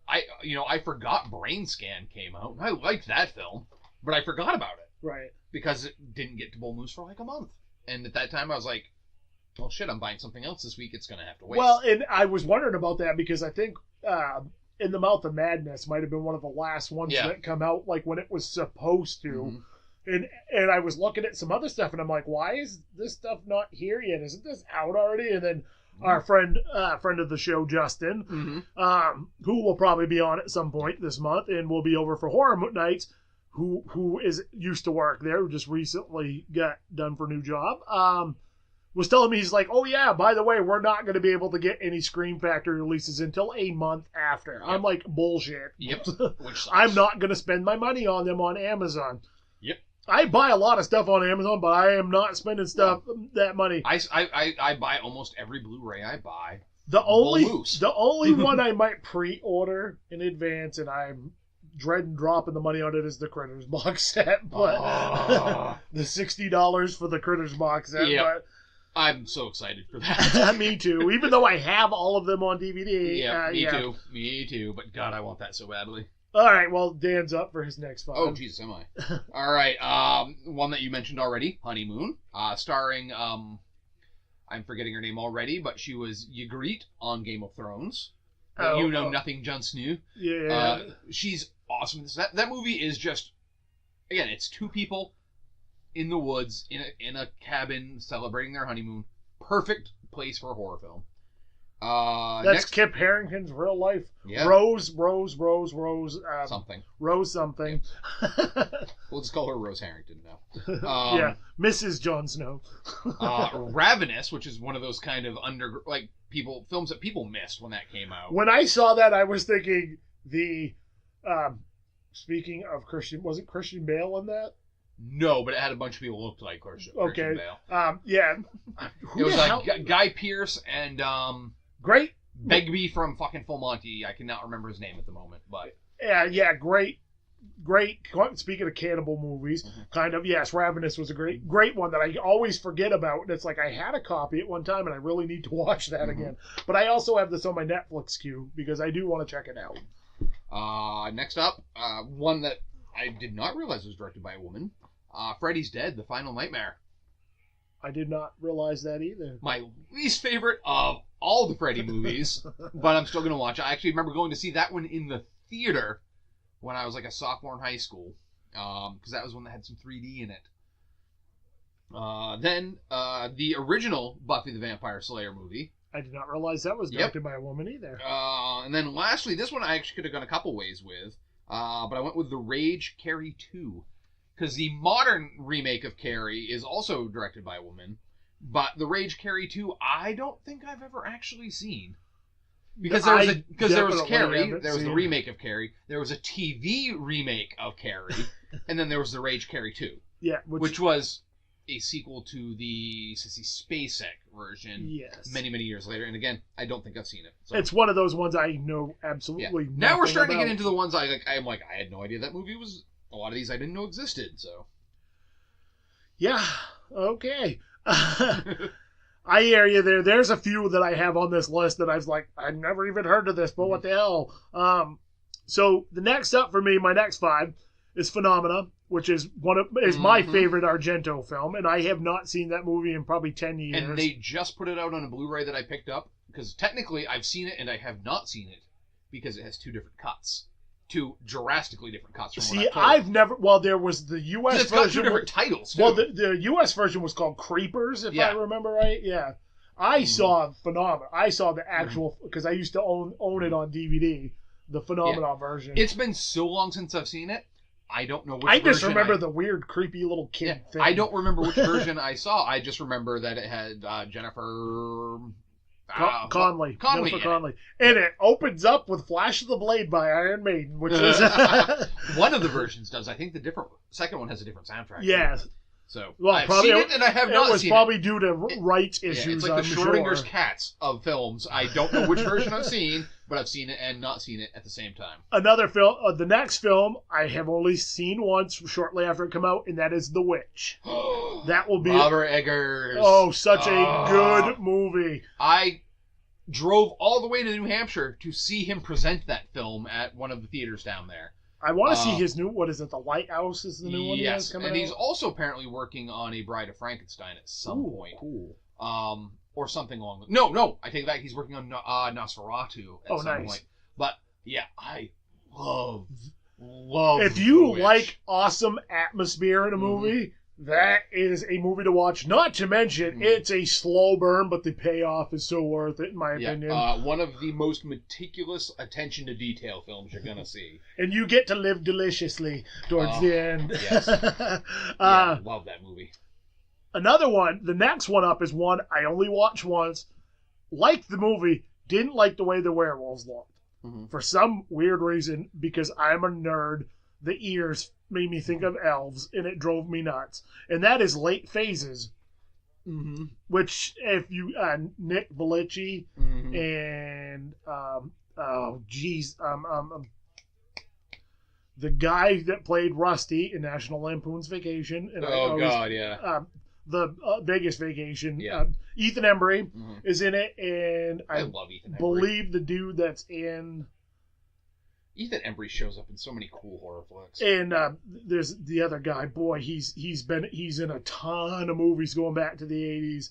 I forgot Brain Scan came out. I liked that film, but I forgot about it. Right. Because it didn't get to Bull Moose for like a month. And at that time I was like, well, shit, I'm buying something else this week. It's going to have to wait. Well, and I was wondering about that, because I think In the Mouth of Madness might have been one of the last ones that come out, like, when it was supposed to. Mm-hmm. And I was looking at some other stuff, and I'm like, why is this stuff not here yet? Isn't this out already? And then our friend of the show, Justin, who will probably be on at some point this month and will be over for Horror Nights, who is used to work there, who just recently got done for a new job, was telling me, he's like, oh yeah, by the way, we're not going to be able to get any Scream Factory releases until a month after. Yep. I'm like, bullshit. Yep. I'm not going to spend my money on them on Amazon. Yep. I buy a lot of stuff on Amazon, but I am not spending that money. I buy almost every Blu-ray I buy. The only one I might pre-order in advance, and I'm dreading dropping the money on it, is the Critters box set. But the $60 for the Critters box set. Yep. But I'm so excited for that. Me too. Even though I have all of them on DVD. Yeah, me too. But God, I want that so badly. All right, well, Dan's up for his next five. Oh, Jesus, am I? All right, one that you mentioned already, Honeymoon, starring, I'm forgetting her name already, but she was Ygritte on Game of Thrones. Nothing, Jon Snow. Yeah. She's awesome. That movie is just, again, it's 2 people in the woods, in a cabin, celebrating their honeymoon. Perfect place for a horror film. That's Kip Harington's real life. Yeah. Rose. Something. Rose something. Yeah. We'll just call her Rose Harrington now. Yeah, Mrs. Jon Snow. Ravenous, which is one of those kind of films that people missed when that came out. When I saw that, I was thinking speaking of Christian, was it Christian Bale in that? No, but it had a bunch of people who looked like Christian Bale. Yeah. It was like Guy Pearce and great Begbie from fucking Full Monty. I cannot remember his name at the moment, but yeah, great. Speaking of cannibal movies, kind of, yes, Ravenous was a great one that I always forget about. And it's like I had a copy at one time, and I really need to watch that again. But I also have this on my Netflix queue because I do want to check it out. Next up, one that I did not realize was directed by a woman. Freddy's Dead: The Final Nightmare. I did not realize that either. My least favorite of all the Freddy movies, but I'm still going to watch it. I actually remember going to see that one in the theater when I was like a sophomore in high school, because that was one that had some 3D in it. Then the original Buffy the Vampire Slayer movie. I did not realize that was directed by a woman either. And then lastly, this one I actually could have gone a couple ways with, but I went with The Rage Carrie 2. Because the modern remake of Carrie is also directed by a woman, but The Rage Carrie 2, I don't think I've ever actually seen. Because there was Carrie, there was the remake of Carrie, there was a TV remake of Carrie, and then there was The Rage Carrie 2. Yeah, which was a sequel to the Sissy Spacek version many, many years later. And again, I don't think I've seen it. So. It's one of those ones I know absolutely nothing Now we're starting about. to get into the ones I had no idea that movie was... A lot of these I didn't know existed, so... Yeah, okay. I hear you there. There's a few that I have on this list that I was like, I've never even heard of this, but what the hell? So the next up for me, my next 5, is Phenomena, which is my favorite Argento film, and I have not seen that movie in probably 10 years. And they just put it out on a Blu-ray that I picked up, because technically I've seen it and I have not seen it, because it has 2 different cuts. 2 drastically different cuts from what I've never... Well, there was the U.S. it's version... It's got 2 different titles, too. Well, the U.S. version was called Creepers, if I remember right. Yeah. I saw Phenomena. I saw the actual... Because I used to own it on DVD, the Phenomena version. It's been so long since I've seen it, I don't know which version. I just remember the weird, creepy little kid thing. I don't remember which version I saw. I just remember that it had Jennifer... Conley. And it opens up with Flash of the Blade by Iron Maiden, which is... One of the versions does. I think the second one has a different soundtrack. Yes. So, well, I've seen it and I have not seen it. It was probably due to rights issues, it's like the Schrodinger's cats of films. I don't know which version I've seen, but I've seen it and not seen it at the same time. Another film, the next film, I have only seen once shortly after it came out, and that is The Witch. That will be... Robert Eggers. Oh, such a good movie. I drove all the way to New Hampshire to see him present that film at one of the theaters down there. I want to see his new, what is it, The Lighthouse is the new one? Yes, and he's also apparently working on a Bride of Frankenstein at some point. Cool. Or something along the... No, I take it back. He's working on Nosferatu at some point. But, yeah, I love If you like awesome atmosphere in a movie, that is a movie to watch. Not to mention, it's a slow burn, but the payoff is so worth it, in my opinion. One of the most meticulous attention to detail films you're going to see. And you get to live deliciously towards the end. Yes. Love that movie. Another one, the next one up is one I only watched once. Liked the movie, didn't like the way the werewolves looked. For some weird reason, because I'm a nerd, the ears made me think of elves, and it drove me nuts. And that is Late Phases, which, if you, Nick Valici and, the guy that played Rusty in National Lampoon's Vacation. And the Vegas Vacation. Ethan Embry is in it, and I love Ethan Embry. Believe the dude that's in... Ethan Embry shows up in so many cool horror flicks. And there's the other guy. Boy, he's in a ton of movies going back to the 80s.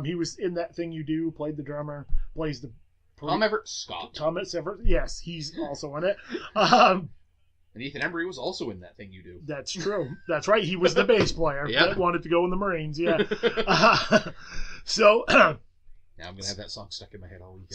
He was in That Thing You Do, played the drummer, plays the... Tom Everett Scott. Thomas Everett, yes, he's also in it. And Ethan Embry was also in That Thing You Do. That's true. That's right. He was the bass player that wanted to go in the Marines. Yeah. So now I'm gonna have that song stuck in my head all weekend.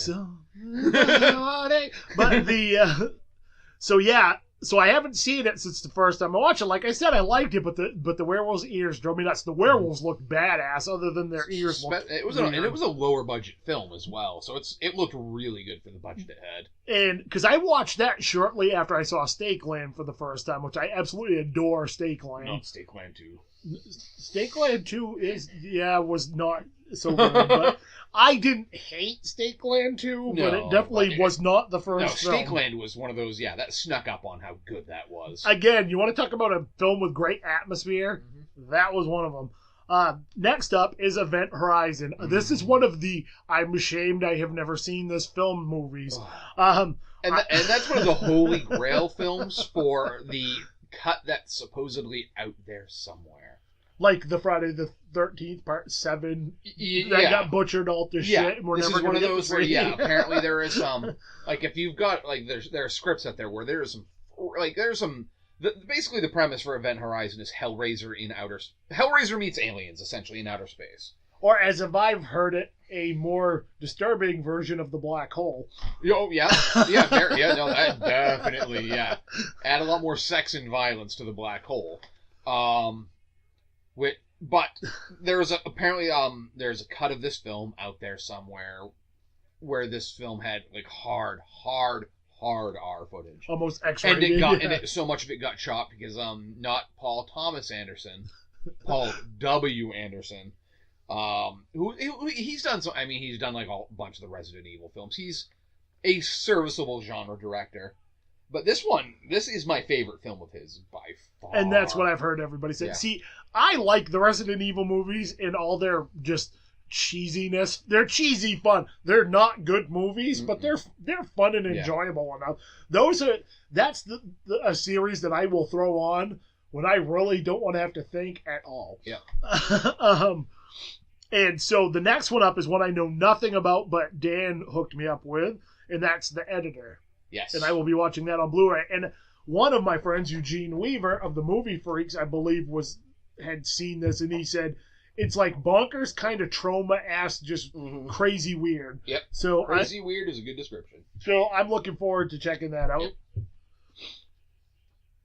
So I haven't seen it since the first time I watched it. Like I said, I liked it, but the werewolves' ears drove me nuts. The werewolves looked badass, other than their ears. It was a lower budget film as well, so it looked really good for the budget it had. And because I watched that shortly after I saw Stakeland for the first time, which I absolutely adore. Stakeland. Not Stakeland 2. Stakeland 2 was not so good. But I didn't hate Stakeland 2, but it definitely was not the first film. Stakeland was one of those, that snuck up on how good that was. Again, you want to talk about a film with great atmosphere? Mm-hmm. That was one of them. Next up is Event Horizon. This is one of the I'm ashamed I have never seen this film movies. And that's one of the holy grail films for the cut that's supposedly out there somewhere. Like the Friday the 13th Part 7 that got butchered all to shit. And we're this never is one of get those where, apparently there is some, like if you've got, like there are scripts out there where there's some, basically the premise for Event Horizon is Hellraiser meets aliens, essentially, in outer space. Or as if I've heard it, a more disturbing version of the black hole. Oh, yeah. That definitely, add a lot more sex and violence to the black hole. But there's there's a cut of this film out there somewhere where this film had like hard R footage. Almost X-rated. And so much of it got chopped because not Paul Thomas Anderson, Paul W. Anderson, he's done he's done like a bunch of the Resident Evil films. He's a serviceable genre director. But this is my favorite film of his by far. And that's what I've heard everybody say. Yeah. See, I like the Resident Evil movies in all their just cheesiness. They're cheesy fun. They're not good movies, but they're fun and enjoyable enough. That's a series that I will throw on when I really don't want to have to think at all. Yeah. And so the next one up is one I know nothing about, but Dan hooked me up with, and that's The Editor. Yes. And I will be watching that on Blu-ray. And one of my friends, Eugene Weaver of the Movie Freaks, I believe had seen this, and he said it's like bonkers, kind of trauma-ass, just crazy weird. Yep. So crazy weird is a good description. So I'm looking forward to checking that out. Yep.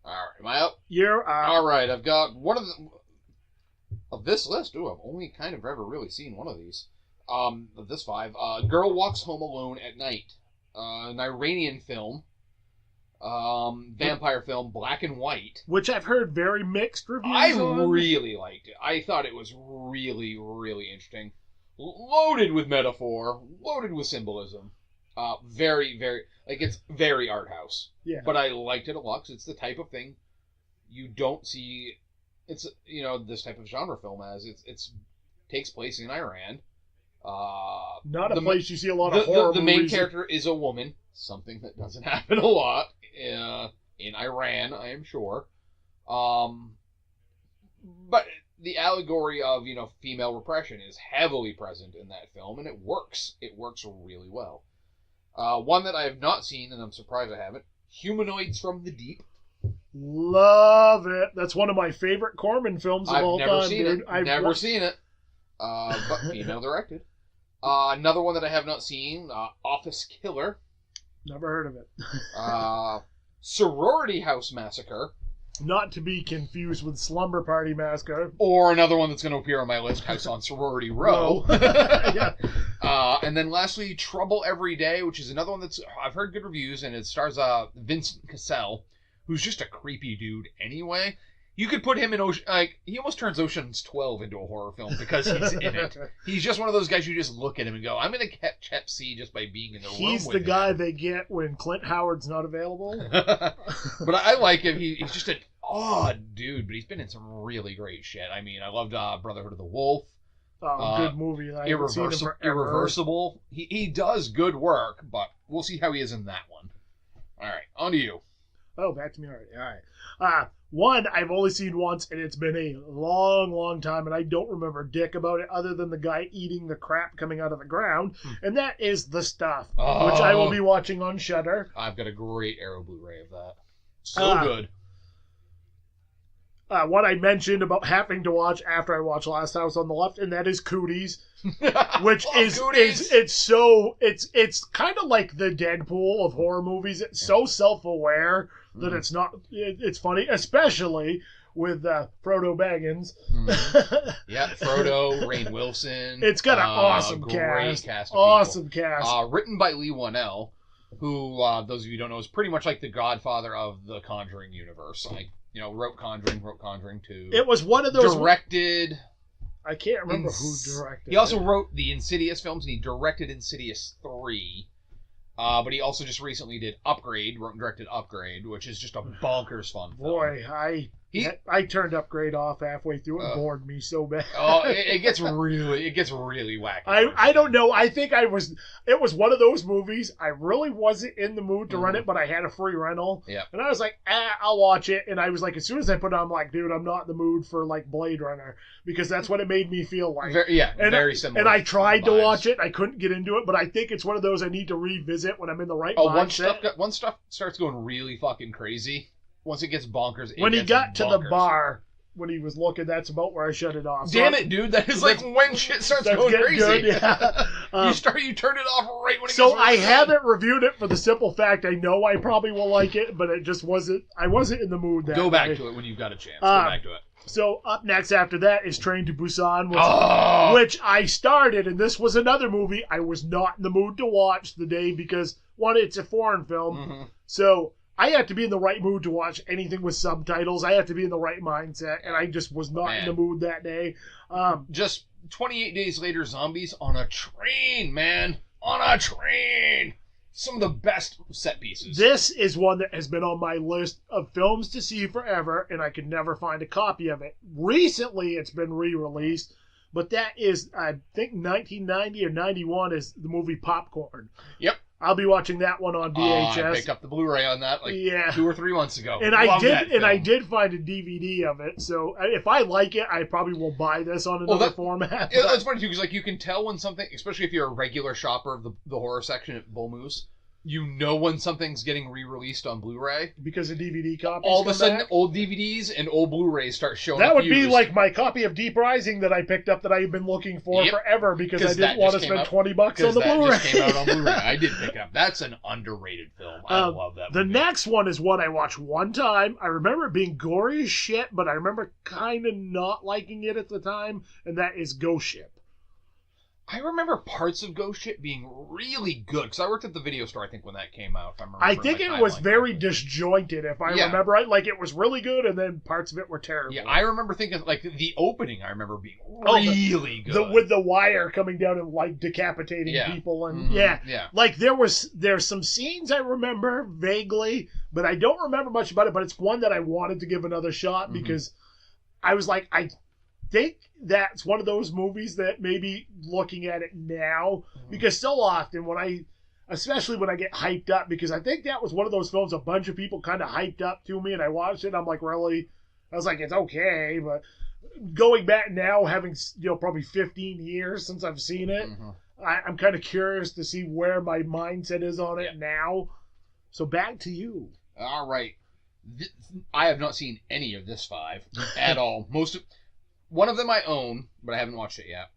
All right, am I up? You're up. All right, I've got one of this list. Ooh, I've only kind of ever really seen one of these. Of this 5, Girl Walks Home Alone at Night. An Iranian film, vampire film, black and white. Which I've heard very mixed reviews on. Really liked it. I thought it was really, really interesting. Loaded with metaphor, loaded with symbolism. Very, very, it's very art house. Yeah. But I liked it a lot because it's the type of thing you don't see, this type of genre film as. It's takes place in Iran. Not a place you see a lot of horror movies. The main character is a woman, something that doesn't happen a lot in Iran, I am sure. But the allegory of, female repression is heavily present in that film, and it works. It works really well. One that I have not seen, and I'm surprised I haven't, Humanoids from the Deep. Love it. That's one of my favorite Corman films of all time. I've never seen it. But female directed. Another one that I have not seen, Office Killer. Never heard of it. Sorority House Massacre. Not to be confused with Slumber Party Massacre. Or another one that's going to appear on my list, House on Sorority Row. Yeah. And then lastly, Trouble Every Day, which is another one that's I've heard good reviews, and it stars Vincent Cassel, who's just a creepy dude anyway. You could put him in he almost turns Ocean's 12 into a horror film because he's in it. He's just one of those guys you just look at him and go, I'm going to catch Hep C just by being in the room with him. He's the guy they get when Clint Howard's not available. But I like him. He's just an odd dude, but he's been in some really great shit. I mean, I loved Brotherhood of the Wolf. Good movie. Irreversible. He does good work, but we'll see how he is in that one. All right, on to you. Oh, back to me already. All right. One I've only seen once, and it's been a long, long time, and I don't remember dick about it other than the guy eating the crap coming out of the ground, and that is The Stuff, which I will be watching on Shudder. I've got a great Arrow Blu-ray of that. So good. What I mentioned about having to watch after I watched Last House on the Left, and that is Cooties, which it's kind of like the Deadpool of horror movies. It's so self-aware that it's funny, especially with Frodo Baggins. Yeah, Frodo, Rainn Wilson. It's got an awesome cast. Awesome cast. Written by Lee Whannell, who, those of you who don't know, is pretty much like the godfather of the Conjuring universe. Wrote Conjuring 2. It was one of those... Directed I can't remember who directed. He also wrote the Insidious films, and he directed Insidious 3. But he also just recently did Upgrade, wrote and directed Upgrade, which is just a bonkers fun film. Boy, I turned Upgrade off halfway through. It bored me so bad. It gets really wacky. I don't know. I think it was one of those movies. I really wasn't in the mood to run it, but I had a free rental. Yeah. And I was like, I'll watch it. And I was like, as soon as I put it on, I'm like, dude, I'm not in the mood for like Blade Runner, because that's what it made me feel like. Very similar. And I tried to watch it. I couldn't get into it, but I think it's one of those I need to revisit when I'm in the right mindset. Once stuff starts going really fucking crazy, once it gets bonkers, when he got to the bar, when he was looking, that's about where I shut it off. Damn it, dude! That is like when shit starts going crazy. Good, yeah. You turn it off right when it gets So really I good. haven't reviewed it for the simple fact I know I probably will like it, but it just wasn't. I wasn't in the mood. That Go back day. to it when you've got a chance. Go back to it. So up next after that is Train to Busan, which I started, and this was another movie I was not in the mood to watch the day because one, it's a foreign film, so I have to be in the right mood to watch anything with subtitles. I have to be in the right mindset, and I just was not in the mood that day. Just 28 days later, zombies on a train, man. On a train. Some of the best set pieces. This is one that has been on my list of films to see forever, and I could never find a copy of it. Recently, it's been re-released, but that is, I think, 1990 or 91 is the movie Popcorn. Yep. I'll be watching that one on VHS. I picked up the Blu-ray on that 2 or 3 months ago. And I did find a DVD of it. So if I like it, I probably will buy this on another format. It's funny too, because you can tell when something, especially if you're a regular shopper of the horror section at Bull Moose, you know when something's getting re-released on Blu-ray. Because the DVD copies all of a sudden, old DVDs and old Blu-rays start showing up. That would be like my copy of Deep Rising that I picked up that I've been looking for forever because I didn't want to spend $20 on the Blu-ray. That just came out on Blu-ray. I did pick up. That's an underrated film. I love that movie. The next one is one I watched one time. I remember it being gory as shit, but I remember kind of not liking it at the time, and that is Ghost Ship. I remember parts of Ghost Ship being really good because I worked at the video store. I think when that came out, if I'm I think it was very disjointed. If I remember right, like it was really good, and then parts of it were terrible. Yeah, I remember thinking like the opening. I remember being really good with the wire coming down and like decapitating people, and like there's some scenes I remember vaguely, but I don't remember much about it. But it's one that I wanted to give another shot because I was like, I think that's one of those movies that maybe looking at it now, because so often especially when I get hyped up, because I think that was one of those films a bunch of people kind of hyped up to me, and I watched it and I'm like, really? I was like, it's okay, but going back now, having probably 15 years since I've seen it, I'm kind of curious to see where my mindset is on it now. So back to you. All right. I have not seen any of this 5 at all. One of them I own, but I haven't watched it yet.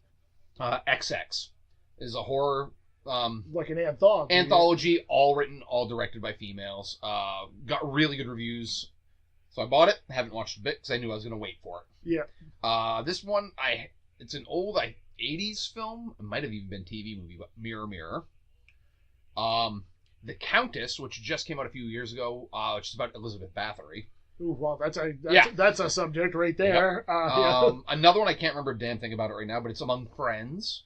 XX is a horror... like an anthology. Anthology, all written, all directed by females. Got really good reviews. So I bought it. Haven't watched it a bit because I knew I was going to wait for it. Yeah. This one, it's an old 80s film. It might have even been TV movie, but Mirror Mirror. The Countess, which just came out a few years ago, which is about Elizabeth Bathory. Ooh, well, that's a subject right there. Yep. Another one, I can't remember a damn thing about it right now, but it's Among Friends.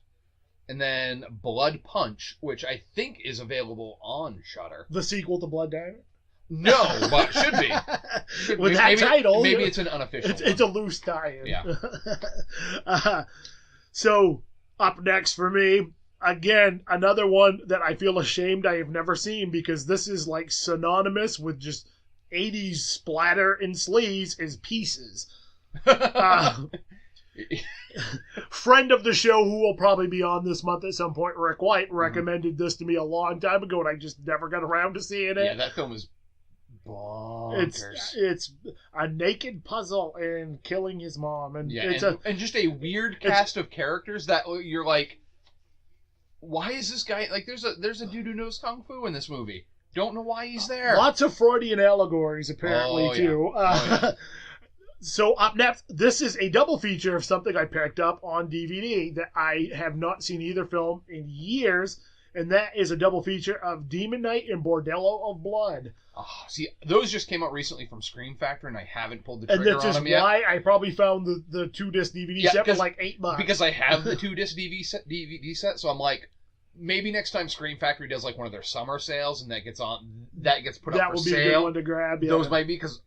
And then Blood Punch, which I think is available on Shudder. The sequel to Blood Diamond? No, but should be. With that title. Maybe it's an unofficial It's a loose tie-in. Yeah. So, up next for me, again, another one that I feel ashamed I have never seen, because this is like synonymous with just 80s splatter and sleaze, is Pieces. Friend of the show, who will probably be on this month at some point, Rick White, recommended this to me a long time ago, and I just never got around to seeing it. Yeah, that film is bonkers. It's a naked puzzle and killing his mom, and and just a weird cast of characters that you're like, why is this guy like? There's a dude who knows kung fu in this movie. Don't know why he's there. Lots of Freudian allegories, apparently, too. So up next, this is a double feature of something I picked up on DVD that I have not seen either film in years. and that is a double feature of Demon Knight and Bordello of Blood. Oh, see, those just came out recently from Scream Factory, and I haven't pulled the And trigger that's on just them yet. why I probably found the 2-disc DVD set for like $8. Because I have the 2-disc DVD set, so I'm like, maybe next time Scream Factory does like one of their summer sales, and that gets put up for sale. That will be a good one to grab. Yeah. Those might be because,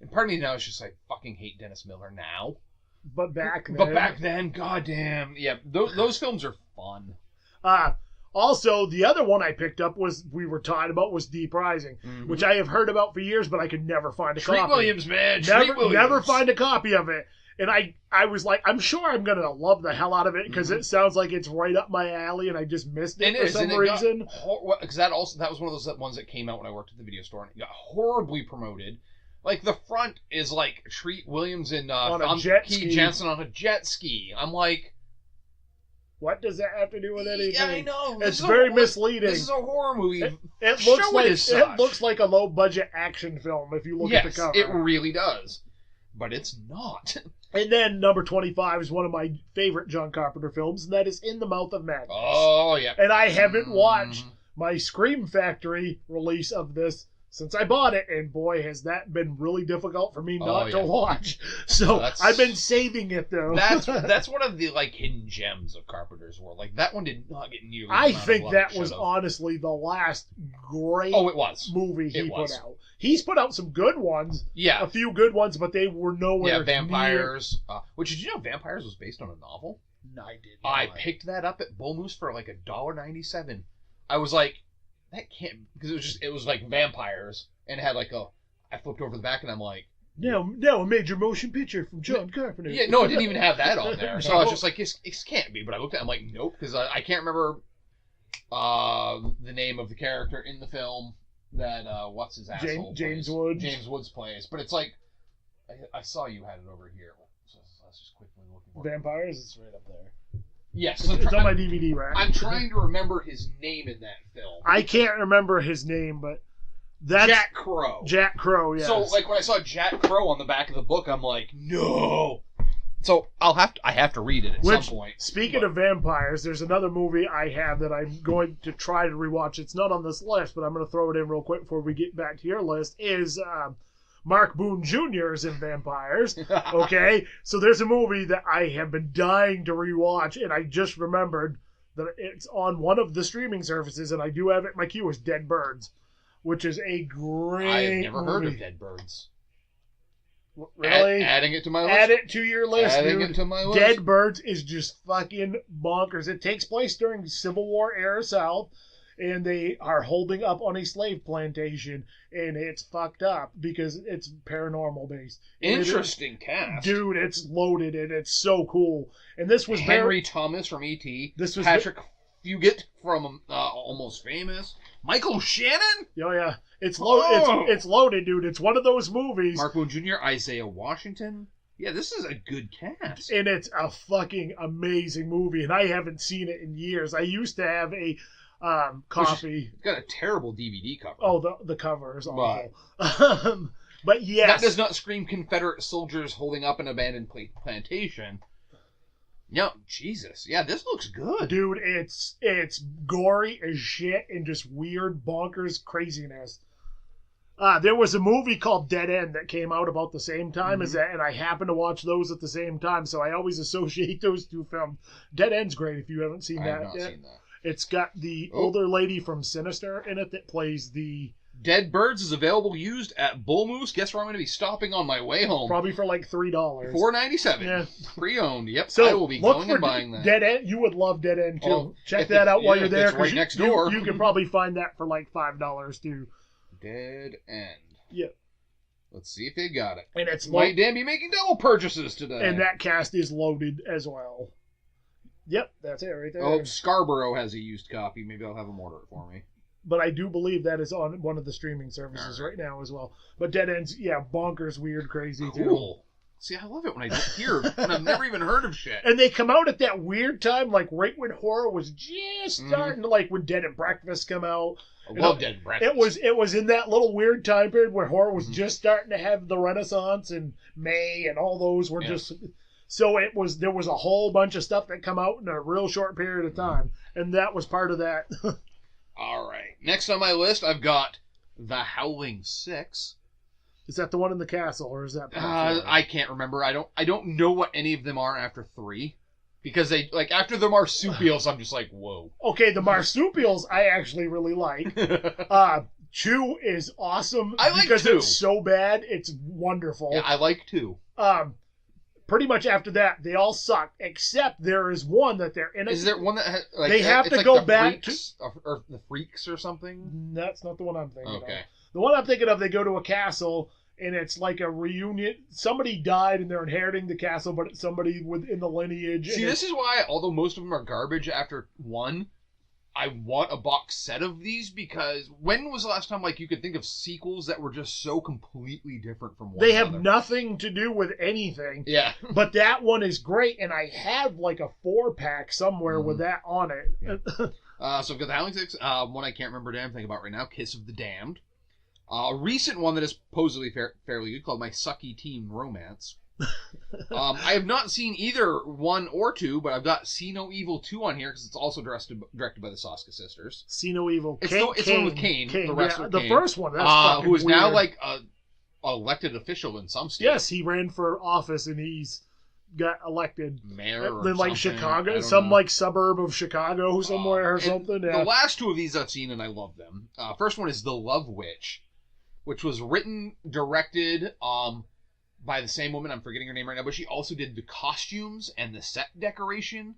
and part of me now is just like, fucking hate Dennis Miller now. But back then, goddamn, yeah, those films are fun. Also, the other one I picked up we were talking about was Deep Rising, which I have heard about for years, but I could never find a copy. Treat Williams, man. Never find a copy of it. And I was like, I'm sure I'm going to love the hell out of it because it sounds like it's right up my alley and I just missed it for some reason. Because that was one of those ones that came out when I worked at the video store and it got horribly promoted. Like, the front is like Treat Williams and Jansen on a jet ski. I'm like, what does that have to do with anything? Yeah, I know. It's very misleading. This is a horror movie. It looks like a low-budget action film if you look at the cover. Yes, it really does. But it's not. And then number 25 is one of my favorite John Carpenter films, and that is In the Mouth of Madness. Oh, yeah. And I haven't watched my Scream Factory release of this since I bought it, and boy, has that been really difficult for me not to watch. So I've been saving it, though. That's one of the like hidden gems of Carpenter's world. Like, that one did not get nearly. I think that was honestly the last great movie he put out. He's put out some good ones. Yeah. A few good ones, but they were nowhere near. Vampires. Which, did you know Vampires was based on a novel? No, I didn't. I picked that up at Bull Moose for like $1.97. I was like, that can't, because it was like vampires, and it had like I flipped over the back, and I'm like, now a major motion picture from John Carpenter. Yeah, no, it didn't even have that on there. So I was just like, it can't be. But I looked at it, I'm like, nope, because I can't remember the name of the character in the film that what's his asshole James plays. Woods. James Woods plays. But it's like, I saw you had it over here. So let's just quickly look for it. Vampires, it's right up there. Yes, it's on my DVD rack. I'm trying to remember his name in that film. I can't remember his name, but that's Jack Crow. Jack Crow, yes. So, like, when I saw Jack Crow on the back of the book, I'm like, no. So I have to read it at some point. Speaking of vampires, there's another movie I have that I'm going to try to rewatch. It's not on this list, but I'm going to throw it in real quick before we get back to your list. Is Mark Boone Jr. is in Vampires. Okay, so there's a movie that I have been dying to rewatch, and I just remembered that it's on one of the streaming services, and I do have it in my queue. Is Dead Birds, which is a great. I've never heard of Dead Birds. Really? Adding it to my list. Add it to your list, Adding dude. it to my list. Dead Birds is just fucking bonkers. It takes place during Civil War era South, and they are holding up on a slave plantation, and it's fucked up because it's paranormal based. Interesting cast. Dude, it's loaded, and it's so cool. And this was Henry Thomas from E.T. This was Patrick Fugit from Almost Famous. Michael Shannon? Oh, yeah. It's loaded. It's loaded, dude. It's one of those movies. Mark Boone Jr., Isaiah Washington. Yeah, this is a good cast. And it's a fucking amazing movie, and I haven't seen it in years. I used to have a copy. It's got a terrible DVD cover. Oh, the cover is awful. But yes. That does not scream Confederate soldiers holding up an abandoned plantation. No, Jesus. Yeah, this looks good. Dude, it's gory as shit and just weird, bonkers craziness. There was a movie called Dead End that came out about the same time as that, and I happened to watch those at the same time, so I always associate those two films. Dead End's great if you haven't seen that yet. I have not seen that. It's got the older lady from Sinister in it that plays the... Dead Birds is available used at Bull Moose. Guess where I'm going to be stopping on my way home? Probably for like $3. $4.97. Yeah. Pre-owned. Yep. So I will be going and buying that. Dead End. You would love Dead End too. Oh, check that out while you're there. It's right next door. You can probably find that for like $5 too. Dead End. Yep. Let's see if they got it. And it's might damn be making double purchases today. And that cast is loaded as well. Yep, that's it right there. Oh, Scarborough has a used copy. Maybe I'll have him order it for me. But I do believe that is on one of the streaming services right now as well. But Dead End's, bonkers, weird, crazy too. Cool. See, I love it when I don't hear, when I've never even heard of shit. And they come out at that weird time, like right when horror was just starting to, like when Dead and Breakfast come out. I love Dead and Breakfast. It was in that little weird time period where horror was just starting to have the renaissance, and May and all those were just... So there was a whole bunch of stuff that come out in a real short period of time, and that was part of that. All right. Next on my list, I've got The Howling 6. Is that the one in the castle, or is that? I can't remember. I don't know what any of them are after 3, because they like after the marsupials, I'm just like, whoa. Okay, the marsupials I actually really like. 2 is awesome. I like because 2. It's so bad, it's wonderful. Yeah, I like 2. Pretty much after that, they all suck, except there is one that they're in. Is there one that has, like, they have it's to like go the back freaks, or the freaks or something? That's not the one I'm thinking of. Okay. The one I'm thinking of, they go to a castle, and it's like a reunion. Somebody died, and they're inheriting the castle, but it's somebody within the lineage. See, this is why, although most of them are garbage after 1, I want a box set of these, because when was the last time you could think of sequels that were just so completely different from one They another? have nothing to do with anything. Yeah. But that one is great, and I have a 4-pack somewhere with that on it. Yeah. So I've got The Howling 6, one I can't remember a damn thing about right now, Kiss of the Damned. A recent one that is supposedly fairly good called My Sucky Teen Romance. I have not seen either 1 or 2, but I've got See No Evil 2 on here because it's also directed by the Soska sisters. See No Evil. It's the one with Kane, the wrestler the Kane, first one. That's fucking who is weird. now a elected official in some states. Yes, he ran for office and he's got elected. Mayor or then something. Chicago, some suburb of Chicago somewhere or something. Yeah. The last 2 of these I've seen and I love them. First one is The Love Witch, which was written, directed, by the same woman, I'm forgetting her name right now, but she also did the costumes and the set decoration.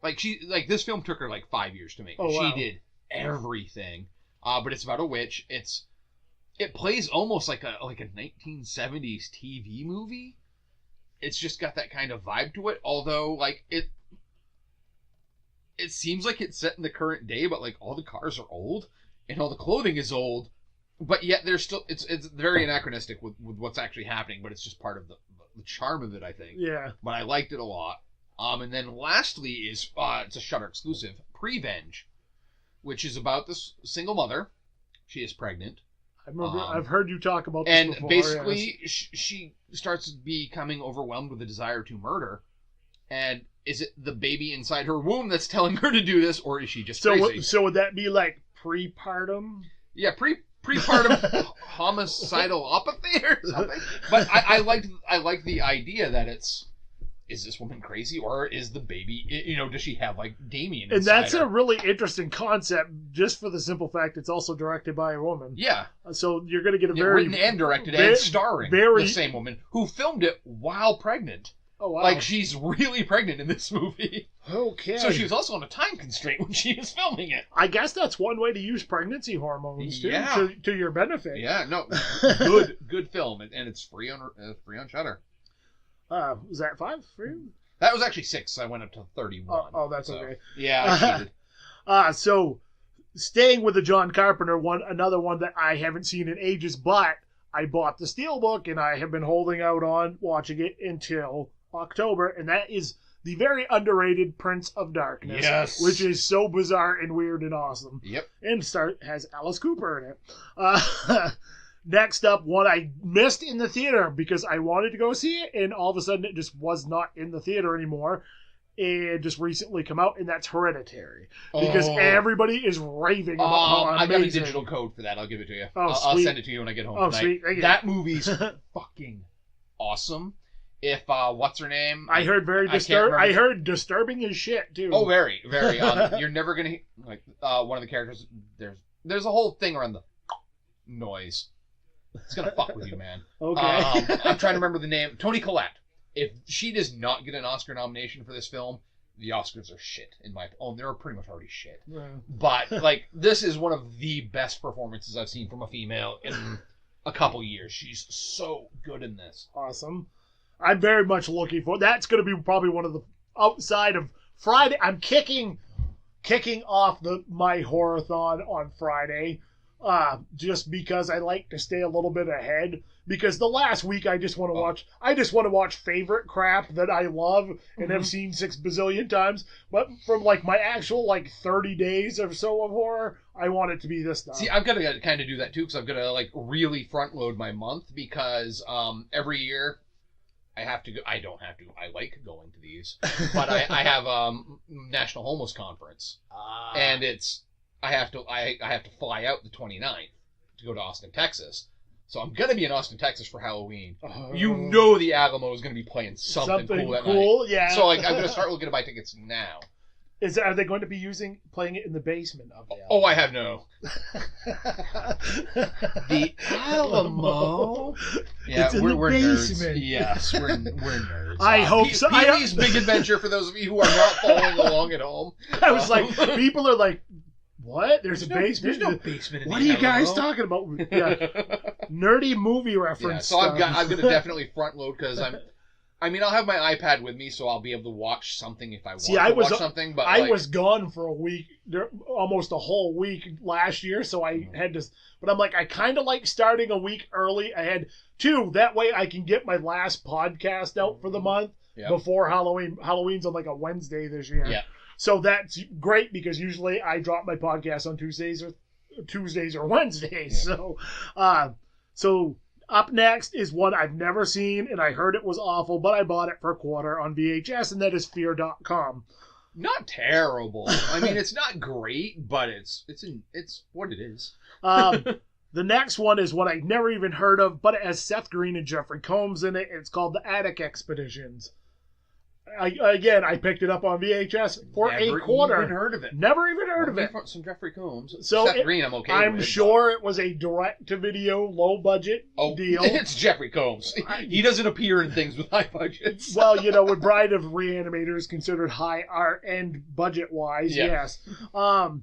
This film took her 5 years to make. Oh, wow. She did everything. But it's about a witch. It plays almost like a 1970s TV movie. It's just got that kind of vibe to it, although it seems like it's set in the current day, but all the cars are old and all the clothing is old. But yet there's still it's very anachronistic with what's actually happening, but it's just part of the charm of it, I think. Yeah. But I liked it a lot. And then lastly is it's a Shudder exclusive, Prevenge, which is about this single mother. She is pregnant. I remember I've heard you talk about this and before. basically yes. she starts becoming overwhelmed with a desire to murder. And is it the baby inside her womb that's telling her to do this, or is she just crazy? So would that be prepartum? Yeah, prepartum homicidalopathy or something. But I like the idea that is this woman crazy, or is the baby, does she have Damien inside And that's her? a really interesting concept, just for the simple fact it's also directed by a woman. Yeah. So you're going to get a very... written and directed and starring the same woman who filmed it while pregnant. Oh, wow. She's really pregnant in this movie. Okay. So she was also on a time constraint when she was filming it. I guess that's one way to use pregnancy hormones, too, Yeah. to your benefit. Yeah, no, good film, and it's free on Shudder. Was that 5 for you? That was actually 6. So I went up to 31. Oh, that's okay. Yeah, I cheated. So staying with the John Carpenter one, another one that I haven't seen in ages, but I bought the Steelbook and I have been holding out on watching it until October, and that is the very underrated Prince of Darkness. Yes. Which is so bizarre and weird and awesome. Yep. And has Alice Cooper in it. Next up, one I missed in the theater because I wanted to go see it, and all of a sudden it just was not in the theater anymore. It just recently come out, and that's Hereditary. Because everybody is raving about how amazing. I got a digital code for that. I'll give it to you. I'll send it to you when I get home tonight. Sweet. That movie's fucking awesome. If what's her name? I heard I heard disturbing as shit too. Oh, very, very. You're never gonna one of the characters. There's a whole thing around the noise. It's gonna fuck with you, man. Okay. I'm trying to remember the name. Toni Collette. If she does not get an Oscar nomination for this film, the Oscars are shit in my. Oh, they're pretty much already shit. Yeah. But this is one of the best performances I've seen from a female in a couple years. She's so good in this. Awesome. I'm very much looking for. That's going to be probably one of the outside of Friday. I'm kicking off my Horrorthon on Friday. Just because I like to stay a little bit ahead. Because the last week I just want to watch favorite crap that I love and have seen 6 bazillion times. But from my actual 30 days or so of horror, I want it to be this stuff. See, I've got to kind of do that too, because I've got to really front load my month, because every year have to go. I don't have to. I like going to these, but I have National Homeless Conference, and I have to fly out the 29th to go to Austin, Texas. So I'm gonna be in Austin, Texas for Halloween. You know the Alamo is gonna be playing something cool that night. Yeah. So like I'm gonna start looking to buy tickets now. Are they going to be playing it in the basement of the Alamo? Oh, I have no. The Alamo. Yeah, it's in we're the nerds. basement. Yes, we're nerds. I hope so. Pee-wee's Big Adventure for those of you who are not following along at home. I was like, people are like, what? There's a basement? There's no basement in the What are you guys Alamo? talking about? Yeah. Nerdy movie reference. Yeah, so I'm going to definitely front load because I'll have my iPad with me, so I'll be able to watch something if I want to watch something. But I was gone for a week, almost a whole week last year, so I had to. But I'm like, I kind of like starting a week early ahead too. That way, I can get my last podcast out for the month before Halloween. Halloween's on like a Wednesday this year. Yeah. So that's great because usually I drop my podcast on Tuesdays or Wednesdays. Yeah. So up next is one I've never seen, and I heard it was awful, but I bought it for a quarter on VHS, and that is Fear.com. Not terrible. I mean, it's not great, but it's what it is. The next one is one I've never even heard of, but it has Seth Green and Jeffrey Combs in it. It's called The Attic Expeditions. I picked it up on VHS for a quarter. Never even heard of it. Never even heard of it. Some Jeffrey Combs. So Seth Green, I'm okay I'm with. sure it was a direct-to-video, low-budget deal. It's Jeffrey Combs. He doesn't appear in things with high budgets. Well, with Bride of Reanimator is considered high art and budget-wise, yes. And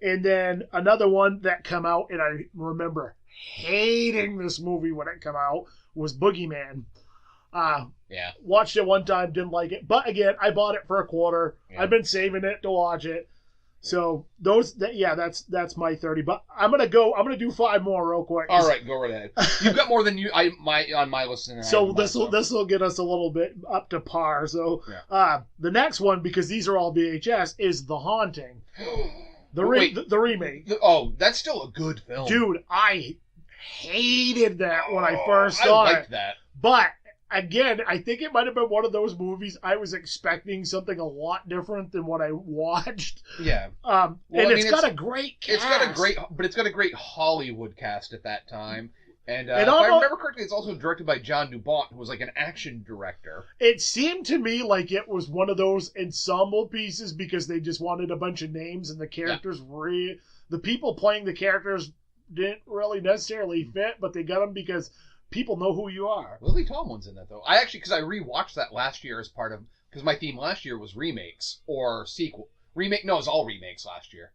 then another one that came out, and I remember hating this movie when it came out, was Boogeyman. Watched it one time, didn't like it, but again, I bought it for a quarter. I've been saving it to watch it. So that's my 30. But I'm gonna do 5 more real quick. All right, go right ahead. You've got more than on my list. So this will get us a little bit up to par. So the next one, because these are all VHS, is The Haunting, the remake. That's still a good film, dude. I hated that when I first saw it. I liked that, but. Again, I think it might have been one of those movies I was expecting something a lot different than what I watched. Yeah. It's got a great cast. It's got a great Hollywood cast at that time. And if I remember correctly, it's also directed by John DuBont, who was like an action director. It seemed to me like it was one of those ensemble pieces because they just wanted a bunch of names and the characters the people playing the characters didn't really necessarily fit, but they got them because people know who you are. Lily Tomlin's in that, though. Because I rewatched that last year as part of... Because my theme last year was remakes or sequel. It was all remakes last year.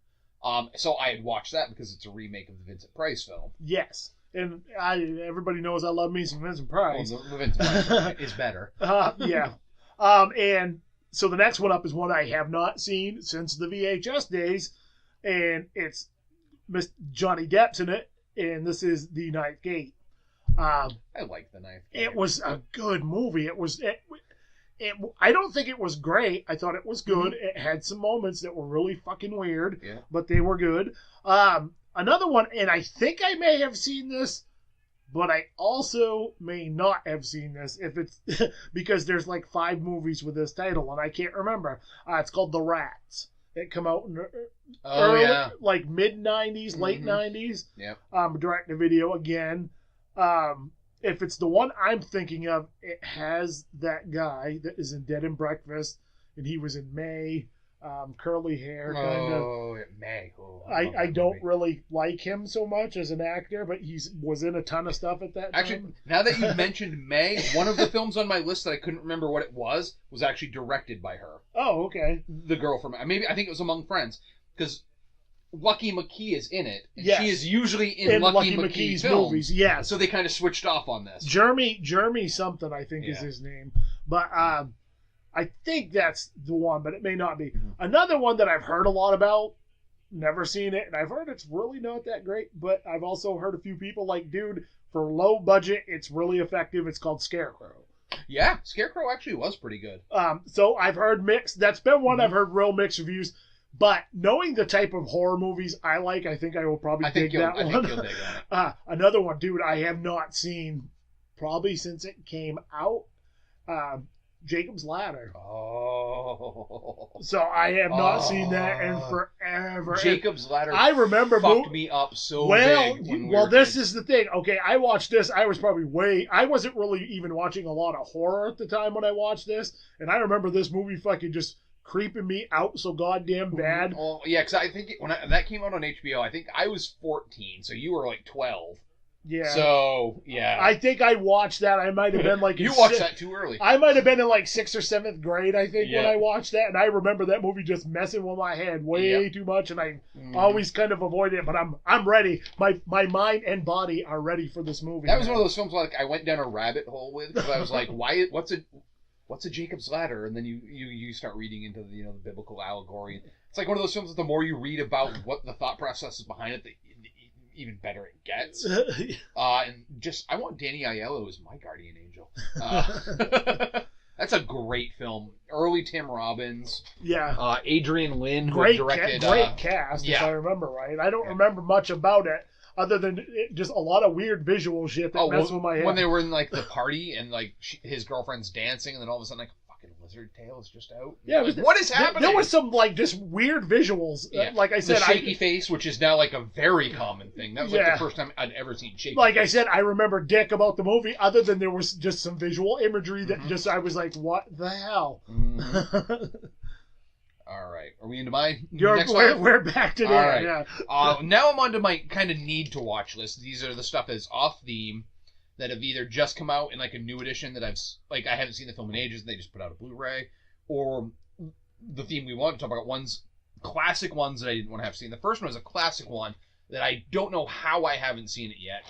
So I had watched that because it's a remake of the Vincent Price film. Yes. And everybody knows I love me some Vincent Price. Well, the Vincent Price film is better. Yeah. And so the next one up is one I have not seen since the VHS days. And it's Johnny Depp's in it. And this is The Ninth Gate. I like The Ninth Gate. It was a good movie. I don't think it was great. I thought it was good. Mm-hmm. It had some moments that were really fucking weird, but they were good. Another one, and I think I may have seen this, but I also may not have seen this if it's because there's like 5 movies with this title, and I can't remember. It's called The Rats. It come out in like mid-90s, late 90s. Yeah. Direct-to-video again. If it's the one I'm thinking of, it has that guy that is in Dead and Breakfast, and he was in May, curly hair kind of. Oh, May. I don't really like him so much as an actor, but he was in a ton of stuff at that time. Actually, now that you've mentioned May, one of the films on my list that I couldn't remember what it was actually directed by her. Oh, okay. The girl from I think it was Among Friends, because Lucky McKee is in it. And yes. She is usually in Lucky McKee's films, movies. Yeah. So they kind of switched off on this. Jeremy something, I think is his name. But I think that's the one, but it may not be. Mm-hmm. Another one that I've heard a lot about, never seen it, and I've heard it's really not that great, but I've also heard a few people like, dude, for low budget, it's really effective. It's called Scarecrow. Yeah, Scarecrow actually was pretty good. So I've heard mixed. That's been one I've heard real mixed reviews. But knowing the type of horror movies I like, I think I will probably dig that one. I think you'll dig on it. Another one, dude, I have not seen probably since it came out. Jacob's Ladder. Oh. So I have not seen that in forever. Jacob's Ladder. I remember fucked me up so well, big. When well, this is the thing. Okay, I watched this. I was probably I wasn't really even watching a lot of horror at the time when I watched this, and I remember this movie fucking just creeping me out so goddamn bad. Oh yeah, because I think that came out on HBO, I think I was 14, so you were like 12. Yeah. So yeah, I think I watched that. I might have been like you watched that too early. I might have been in like 6th or 7th grade, I think, when I watched that, and I remember that movie just messing with my head way too much, and I always kind of avoided it. But I'm ready. My mind and body are ready for this movie. That was one of those films like I went down a rabbit hole with, because I was like, why? What's a Jacob's Ladder? And then you start reading into the the biblical allegory. It's like one of those films that the more you read about what the thought process is behind it, the even better it gets. And just, I want Danny Aiello as my guardian angel. That's a great film. Early Tim Robbins. Yeah. Adrian Lyne, who great directed... great cast, if I remember right. I don't remember much about it, other than just a lot of weird visual shit that messed with my head. When they were in like the party and like his girlfriend's dancing, and then all of a sudden like fucking lizard tail is just out. Yeah, like, what is happening? There was some like just weird visuals. Like I said, the shaky face, which is now like a very common thing. That was like the first time I'd ever seen shaky. Like I said, I remember dick about the movie. Other than there was just some visual imagery that just I was like, what the hell? All right, are we into my next one? We're back to that. Right. Yeah. Now I'm on to my kind of need to watch list. These are the stuff that's off theme, that have either just come out in like a new edition that I haven't seen the film in ages and they just put out a Blu-ray, or the theme we want to talk about, classic ones that I didn't want to have seen. The first one is a classic one that I don't know how I haven't seen it yet.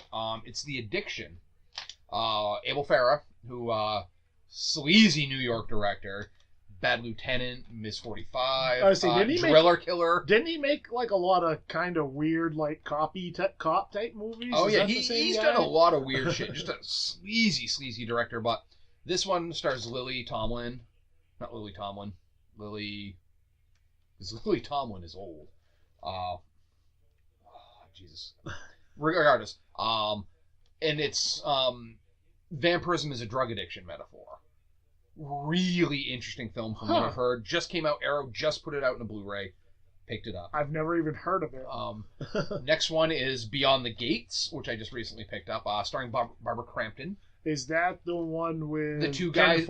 It's The Addiction. Abel Ferrara, who sleazy New York director. Bad Lieutenant, Miss 45, Driller Killer. Didn't he make like a lot of kind of weird like cop type movies? Oh yeah, he's done a lot of weird shit. Just a sleazy director. But this one stars Lily Tomlin. Not Lily Tomlin. Because Lily Tomlin is old. Jesus. Regardless. And it's vampirism is a drug addiction metaphor. Really interesting film from what I've heard. Just came out. Arrow just put it out in a Blu-ray. Picked it up. I've never even heard of it. Next one is Beyond the Gates, which I just recently picked up, starring Barbara Crampton. Is that the one with the two guys?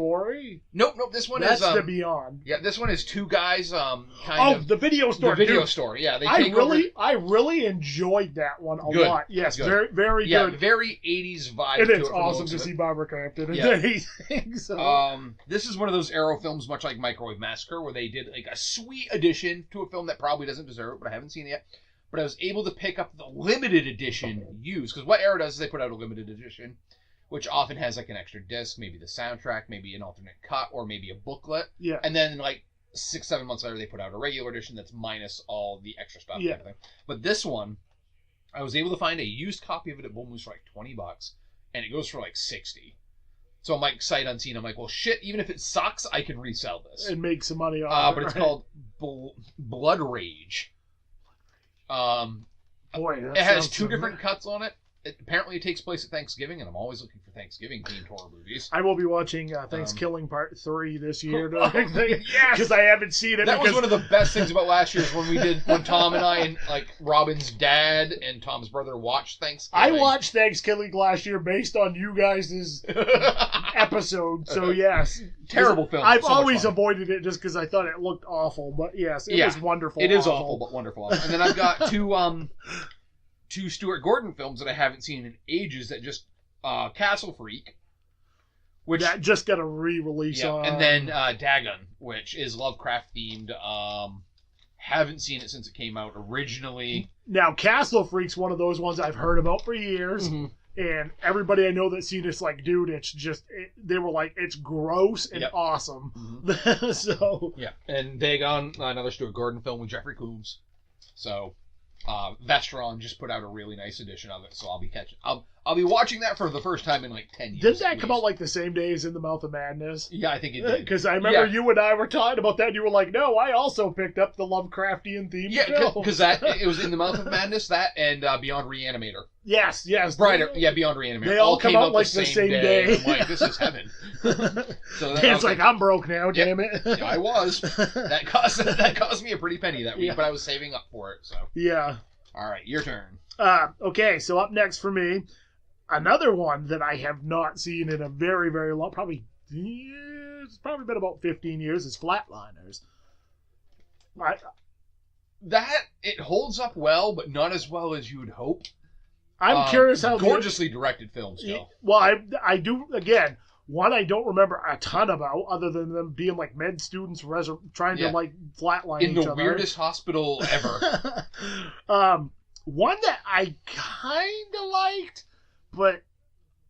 Nope. This one That's is the Beyond. Yeah, this one is two guys. The video store. The video store. Yeah, I really enjoyed that one a lot. Yes, good. Very good. Yeah, very 80s vibe. And it's awesome to see Barbara Crampton in anything. So. This is one of those Arrow films, much like Microwave Massacre, where they did like a sweet addition to a film that probably doesn't deserve it, but I haven't seen it yet. But I was able to pick up the limited edition used, because what Arrow does is they put out a limited edition, which often has like an extra disc, maybe the soundtrack, maybe an alternate cut, or maybe a booklet. Yeah. And then like 6-7 months later, they put out a regular edition that's minus all the extra stuff. Yeah. And everything. But this one, I was able to find a used copy of it at Bull Moose for like $20, and it goes for like $60. So I'm like sight unseen. I'm like, well, shit. Even if it sucks, I can resell this and make some money off it. But it's called Blood Rage. Boy, it has 2 different cuts on it. Apparently it takes place at Thanksgiving, and I'm always looking for Thanksgiving-themed horror movies. I will be watching Thanksgiving Part 3 this year. Because I haven't seen it. That was one of the best things about last year is when Tom and I and like Robin's dad and Tom's brother watched Thanksgiving. I watched Thanksgiving last year based on you guys' episode, so yes. Terrible film. I've always avoided it just because I thought it looked awful, but yes, it was wonderful. It is awful, but wonderful. And then I've got two Stuart Gordon films that I haven't seen in ages that just Castle Freak, which that just got a re-release on, and then Dagon, which is Lovecraft themed. Haven't seen it since it came out originally. Now Castle Freak's one of those ones I've heard about for years, and everybody I know that's seen it's like, dude, it's just they were like, it's gross and awesome. So and Dagon, another Stuart Gordon film with Jeffrey Combs. So. Vestron just put out a really nice edition of it, so I'll I'll be watching that for the first time in like 10 years. Didn't that come out like the same day as In the Mouth of Madness? Yeah, I think it did. Because I remember you and I were talking about that, and you were like, no, I also picked up the Lovecraftian theme. Yeah, because it was In the Mouth of Madness, that, and Beyond Reanimator. Yes. Beyond Reanimator. They all come out like the same day. I'm like, this is heaven. So it's like, I'm broke now, damn it. Yeah, I was. That cost me a pretty penny that week, but I was saving up for it, so. Yeah. All right, your turn. Okay, so up next for me, another one that I have not seen in a very, very long, it's probably been about 15 years, is Flatliners. It holds up well, but not as well as you would hope. I'm curious how gorgeously directed films go. Well, I do, again, one I don't remember a ton about, other than them being like med students trying to like flatline in each other. In the weirdest hospital ever. One that I kind of liked, but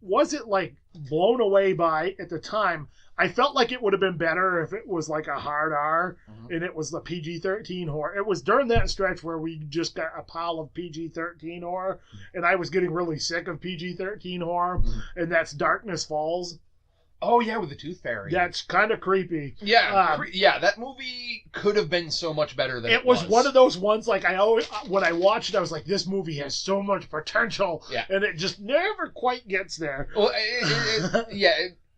wasn't like blown away by at the time. I felt like it would have been better if it was like a hard R and it was the PG-13 horror. It was during that stretch where we just got a pile of PG-13 horror, and I was getting really sick of PG-13 horror, and that's Darkness Falls. Oh, yeah, with the Tooth Fairy. That's kind of creepy. Yeah, that movie could have been so much better than it was. It was one of those ones, like, when I watched it, I was like, this movie has so much potential, and it just never quite gets there. Well,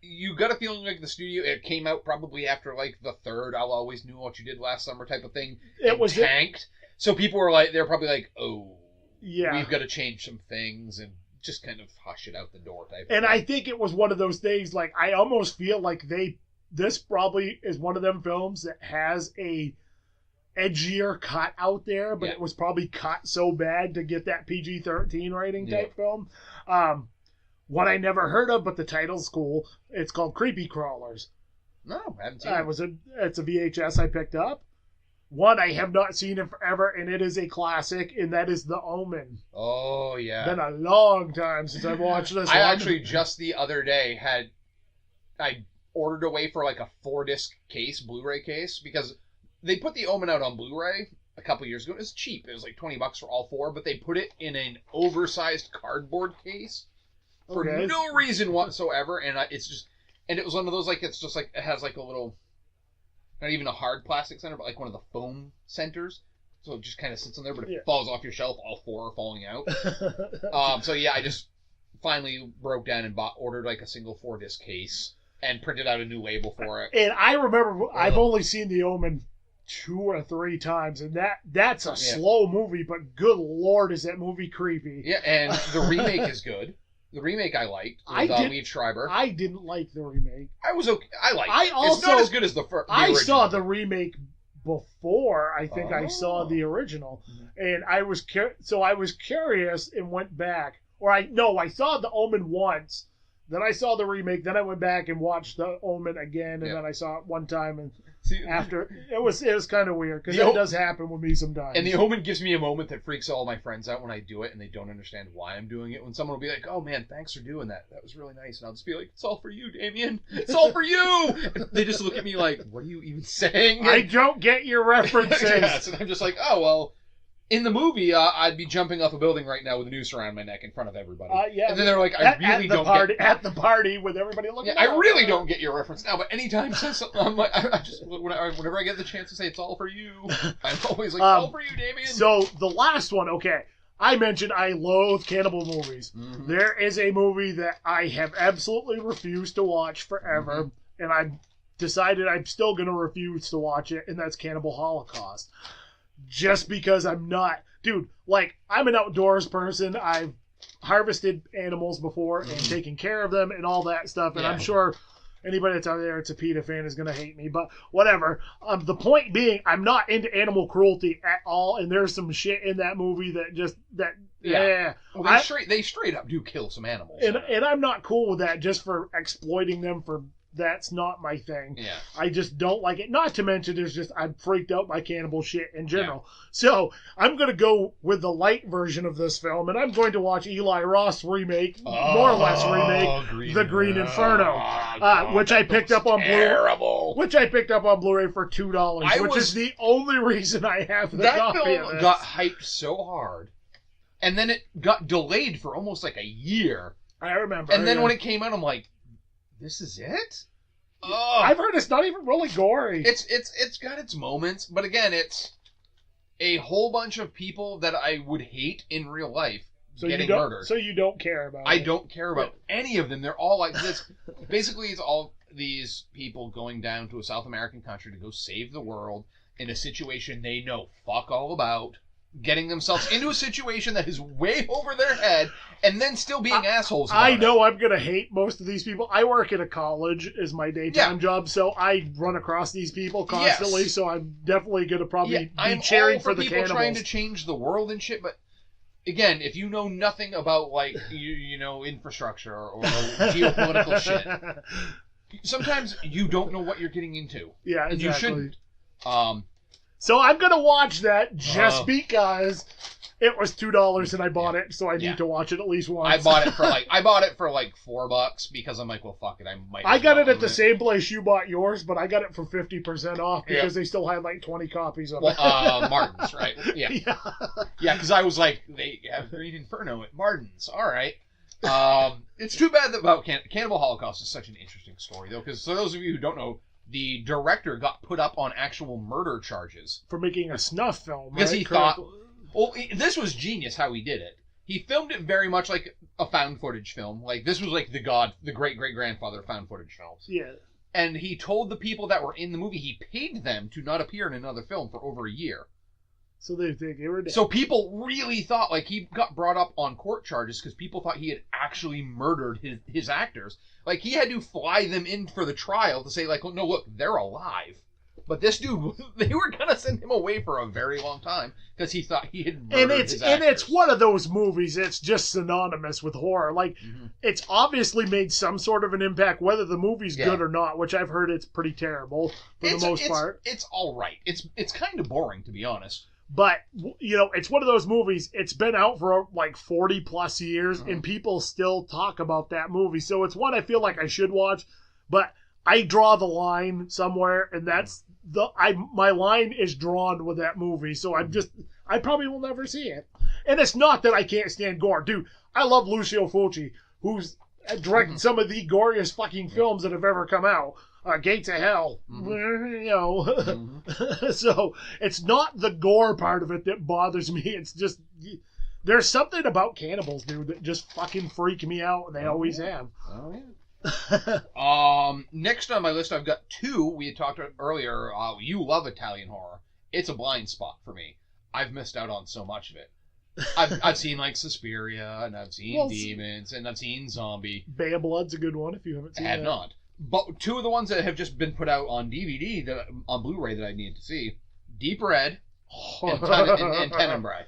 you got a feeling like the studio, it came out probably after, like, the third I'll Always Knew What You Did Last Summer type of thing. It was tanked. So people were like, they're probably like, oh, we've got to change some things, and just kind of hush it out the door type. And I think it was one of those things, like, I almost feel like this probably is one of them films that has a edgier cut out there, but it was probably cut so bad to get that PG-13 rating type film. One I never heard of, but the title's cool. It's called Creepy Crawlers. No, I haven't seen it. It's a VHS I picked up. One I have not seen in forever, and it is a classic, and that is The Omen. Oh, yeah. Been a long time since I've watched this one. Actually, just the other day, I ordered away for like a 4-disc case, Blu-ray case, because they put The Omen out on Blu-ray a couple years ago. It was cheap. It was like $20 for all 4, but they put it in an oversized cardboard case for no reason whatsoever, and it was one of those, like, it's just like, it has like a little, not even a hard plastic center, but like one of the foam centers. So it just kind of sits in there, but it falls off your shelf. All 4 are falling out. So yeah, I just finally broke down and ordered like a single 4-disc case and printed out a new label for it. And I remember I've only seen The Omen 2 or 3 times, and that's a slow movie, but good Lord, is that movie creepy. Yeah, and the remake is good. The remake I liked with Liev Schreiber. I didn't like the remake. I was okay. I liked it. It's not as good as the I saw the remake before I think I saw the original, and I was curious and went back. I saw The Omen once, then I saw the remake, then I went back and watched The Omen again, and then I saw it one time, and after it was kind of weird because it does happen with me sometimes. And The Omen gives me a moment that freaks all my friends out when I do it, and they don't understand why I'm doing it. When someone will be like, "Oh man, thanks for doing that. That was really nice," and I'll just be like, "It's all for you, Damien. It's all for you." And they just look at me like, "What are you even saying?" I don't get your references. Yes, and I'm just like, "Oh well." In the movie, I'd be jumping off a building right now with a noose around my neck in front of everybody. And then they're like, at the party with everybody looking. Yeah, I really don't get your reference now, but anytime I'm like, whenever I get the chance to say it's all for you, I'm always like, all for you, Damien. So the last one, I mentioned I loathe cannibal movies. Mm-hmm. There is a movie that I have absolutely refused to watch forever, and I've decided I'm still going to refuse to watch it, and that's Cannibal Holocaust. Just because I'm not... Dude, like, I'm an outdoors person. I've harvested animals before and taken care of them and all that stuff, and I'm sure anybody that's out there that's a PETA fan is going to hate me, but whatever. The point being, I'm not into animal cruelty at all, and there's some shit in that movie that just... Well, they straight up do kill some animals. And I'm not cool with that just for exploiting them for... That's not my thing. Yeah. I just don't like it. Not to mention, I'm freaked out by cannibal shit in general. Yeah. So I'm going to go with the light version of this film, and I'm going to watch Eli Roth's remake, more or less remake, The Green Inferno, which I picked up on Blu-ray. Which I picked up on Blu-ray for $2, which is the only reason I have the copy of this. That film got hyped so hard And then it got delayed for almost like a year. I remember. And then when it came out, I'm like, this is it? Oh. I've heard it's not even really gory. It's got its moments, but again, it's a whole bunch of people that I would hate in real life getting murdered. So you don't care about I don't care about any of them. They're all like this. Basically, it's all these people going down to a South American country to go save the world in a situation they know fuck all about, getting themselves into a situation that is way over their head, and then still being assholes about I know I'm going to hate most of these people. I work at a college as my daytime job, so I run across these people constantly, so I'm definitely going to probably be cheering for the people cannibals. Trying to change the world and shit, but again, if you know nothing about, like, you know, infrastructure or geopolitical shit, sometimes you don't know what you're getting into. Yeah, exactly. And you shouldn't. So I'm going to watch that just because it was $2 and I bought it, so I need to watch it at least once. I bought it for like $4 because I'm like, well, fuck it, I got it at the same place you bought yours, but I got it for 50% off because they still had like 20 copies of it. Martin's, right? Yeah. Yeah, because I was like, they have Green Inferno at Martin's. All right. It's too bad that about Cannibal Holocaust is such an interesting story, though, because for those of you who don't know, the director got put up on actual murder charges. For making a snuff film, because he thought, well, this was genius how he did it. He filmed it very much like a found footage film. Like, this was like the great-great-grandfather of found footage films. Yeah. And he told the people that were in the movie, he paid them to not appear in another film for over a year. So they were dead. So people really thought, like, he got brought up on court charges because people thought he had actually murdered his actors. Like, he had to fly them in for the trial to say, like, oh, no, look, they're alive. But this dude, they were going to send him away for a very long time because he thought he had murdered his actors. And it's one of those movies that's just synonymous with horror. Like, it's obviously made some sort of an impact, whether the movie's good or not, which I've heard it's pretty terrible for the most part. It's all right. It's kind of boring, to be honest. But, you know, it's one of those movies, it's been out for like 40 plus years, and people still talk about that movie. So it's one I feel like I should watch, but I draw the line somewhere, and that's my line is drawn with that movie. So I probably will never see it. And it's not that I can't stand gore. Dude, I love Lucio Fulci, who's directed some of the goriest fucking films that have ever come out. Gates of Hell, you know. So it's not the gore part of it that bothers me. It's just there's something about cannibals, dude, that just fucking freak me out, and they always have. Oh yeah. Next on my list, I've got two. We had talked about earlier. You love Italian horror. It's a blind spot for me. I've missed out on so much of it. I've seen like Suspiria, and I've seen Demons, and I've seen Zombie. Bay of Blood's a good one if you haven't seen it. I have not. But two of the ones that have just been put out on DVD, on Blu-ray that I need to see, Deep Red and Tenebrae.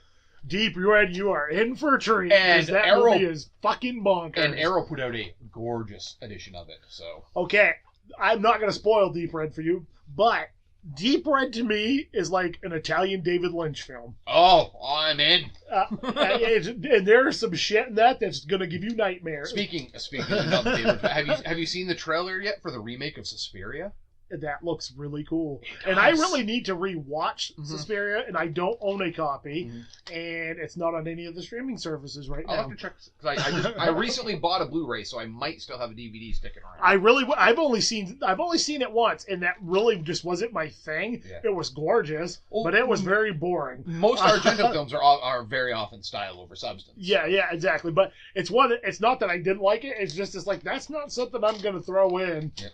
Deep Red, you are in for a treat. And that movie is fucking bonkers. And Arrow put out a gorgeous edition of it. So okay, I'm not going to spoil Deep Red for you, but Deep Red to me is like an Italian David Lynch film. Oh, I'm in. And there's some shit in that's going to give you nightmares. Speaking of David, have you seen the trailer yet for the remake of Suspiria? That looks really cool. And I really need to rewatch Suspiria, and I don't own a copy, and it's not on any of the streaming services right now. I'll have to check, because I recently bought a Blu-ray, so I might still have a DVD sticking around. I've only seen it once, and that really just wasn't my thing. Yeah. It was gorgeous, but it was very boring. Most Argento films are very often style over substance. Yeah, exactly. But it's not that I didn't like it. It's just like that's not something I'm going to throw in. Yeah.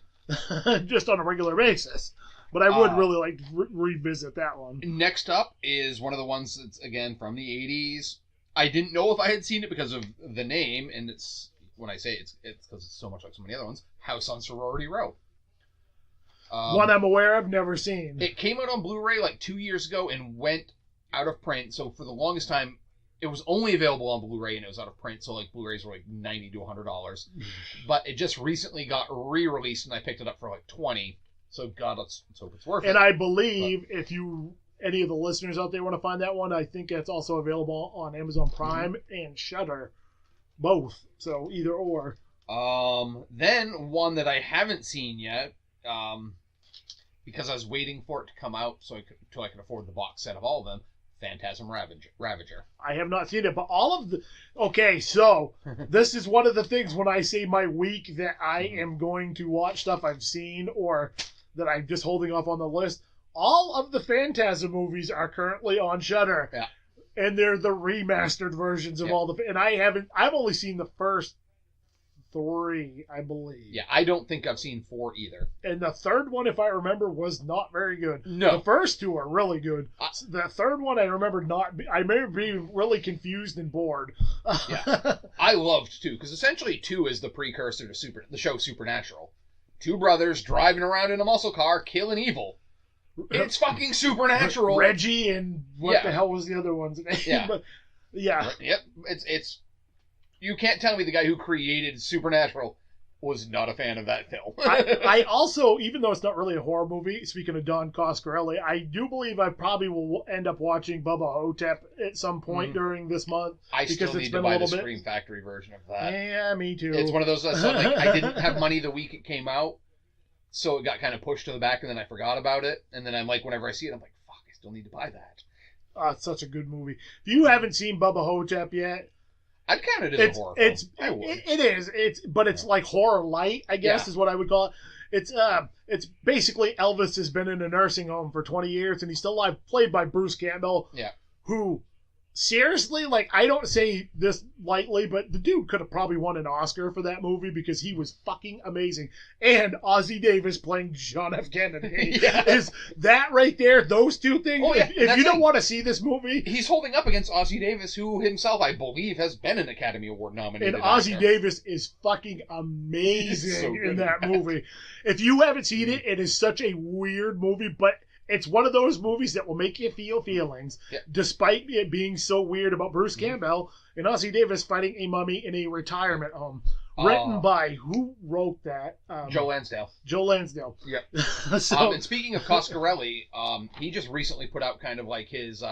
Just on a regular basis. But I would really like to revisit that one. Next up is one of the ones that's, again, from the 80s. I didn't know if I had seen it because of the name, and it's, when I say it's because it's so much like so many other ones, House on Sorority Row. One I'm aware of, never seen. It came out on Blu-ray like 2 years ago and went out of print, so for the longest time, it was only available on Blu-ray and it was out of print, so like Blu-rays were like $90 to $100. But it just recently got re-released and I picked it up for like $20. So God, let's hope it's worth it. And I believe if any of the listeners out there want to find that one, I think it's also available on Amazon Prime and Shudder, both. So either or. Then one that I haven't seen yet, because I was waiting for it to come out till I could afford the box set of all of them. Phantasm Ravager. I have not seen it, but all of the... Okay, so this is one of the things when I say my week that I am going to watch stuff I've seen or that I'm just holding off on the list. All of the Phantasm movies are currently on Shudder. Yeah. And they're the remastered versions of all the... And I've only seen the first 3, I believe. Yeah, I don't think I've seen 4 either. And the third one, if I remember, was not very good. No. The first 2 are really good. The third one, I remember I may be really confused and bored. Yeah. I loved 2, because essentially 2 is the precursor to the show Supernatural. 2 brothers driving around in a muscle car, killing evil. It's fucking Supernatural. Reggie and what the hell was the other one's name? Yeah. But, yeah. Yep. It's... You can't tell me the guy who created Supernatural was not a fan of that film. I also, even though it's not really a horror movie, speaking of Don Coscarelli, I do believe I probably will end up watching Bubba Hotep at some point during this month. I still need to buy the Scream Factory version of that. Yeah, me too. It's one of those, I didn't have money the week it came out, so it got kind of pushed to the back, and then I forgot about it, and then I'm like, whenever I see it, I'm like, fuck, I still need to buy that. It's such a good movie. If you haven't seen Bubba Hotep yet, I'd count it as a horror film. It is. But it's like horror light, I guess, is what I would call it. It's basically Elvis has been in a nursing home for 20 years and he's still alive, played by Bruce Campbell. Yeah. Who, seriously, like, I don't say this lightly, but the dude could have probably won an Oscar for that movie because he was fucking amazing. And Ozzie Davis playing John F. Kennedy is that right there, those two things. Oh, yeah. If you don't want to see this movie... He's holding up against Ozzie Davis, who himself, I believe, has been an Academy Award nominated And Ozzie Davis is fucking amazing in that movie. If you haven't seen it, it is such a weird movie, but... It's one of those movies that will make you feel feelings, despite it being so weird about Bruce Campbell and Ozzie Davis fighting a mummy in a retirement home. Written by, who wrote that? Joe Lansdale. Joe Lansdale. Yep. So, and speaking of Coscarelli, he just recently put out kind of like his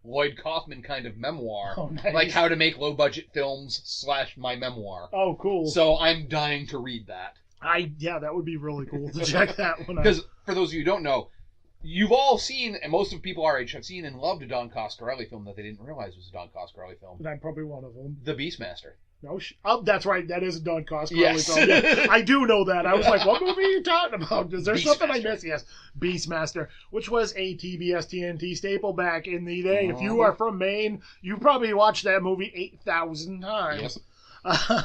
Lloyd Kaufman kind of memoir. Oh, nice. Like how to make low-budget films / my memoir. Oh, cool. So I'm dying to read that. That would be really cool to check that one out. Because for those of you who don't know, you've all seen, and most of people our age have seen and loved a Don Coscarelli film that they didn't realize was a Don Coscarelli film. And I'm probably one of them. The Beastmaster. No, that's right. That is a Don Coscarelli Yes. film. Yeah, I do know that. I was like, what movie are you talking about? Is there something I missed? Yes, Beastmaster, which was a TBS TNT staple back in the day. If you are from Maine, you probably watched that movie 8,000 times. Yep.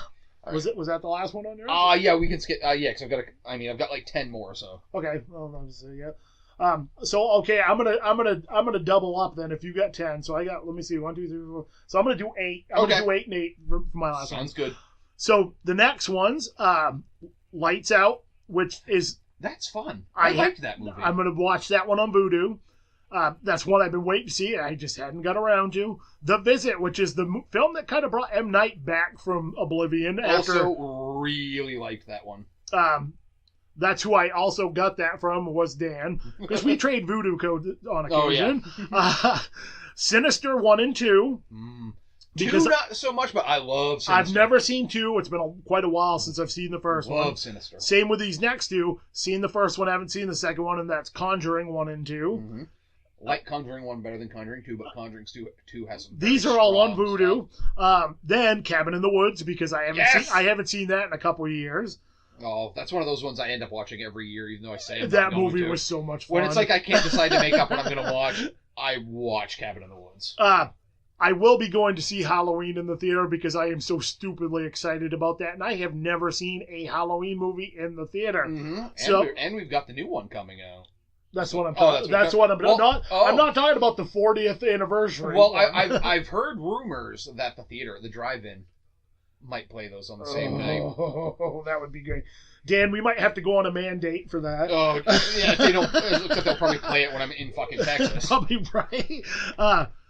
Was that the last one on yours? Yeah, we can skip. Because I've got like 10 more. So okay, well, obviously, yeah. Okay, I'm gonna double up then if you got 10. So I got, let me see, 1, 2, 3, 4. So I'm gonna do 8. I'm gonna do 8 and 8 for my last one. Sounds good. So the next one's Lights Out, which is that's fun. I liked that movie. I'm gonna watch that one on Vudu. That's one I've been waiting to see. I just hadn't got around to. The Visit, which is the film that kind of brought M. Night back from Oblivion. Also really liked that one. That's who I also got that from, was Dan, because we trade voodoo code on occasion. Oh, yeah. Sinister 1 and 2. Because 2 not so much, but I love Sinister. I've never seen 2. It's been quite a while since I've seen the first one. Love Sinister. Same with these next 2. Seen the first one, haven't seen the second one, and that's Conjuring 1 and 2. Mm-hmm. Like Conjuring 1 better than Conjuring 2, but Conjuring 2 has some. These are all on Vudu. Then Cabin in the Woods, because I haven't seen that in a couple of years. Oh, that's one of those ones I end up watching every year, even though I say I'm that not going movie to. was so much fun. When it's like I can't decide to make up what I'm going to watch, I watch Cabin in the Woods. I will be going to see Halloween in the theater because I am so stupidly excited about that, and I have never seen a Halloween movie in the theater. Mm-hmm. And we've got the new one coming out. That's what I'm talking about. I'm not talking about the 40th anniversary. Well, I've heard rumors that the drive-in, might play those on the same night. Oh, that would be great. Dan, we might have to go on a mandate for that. Oh, yeah, if they don't, except they'll probably play it when I'm in fucking Texas. Probably right.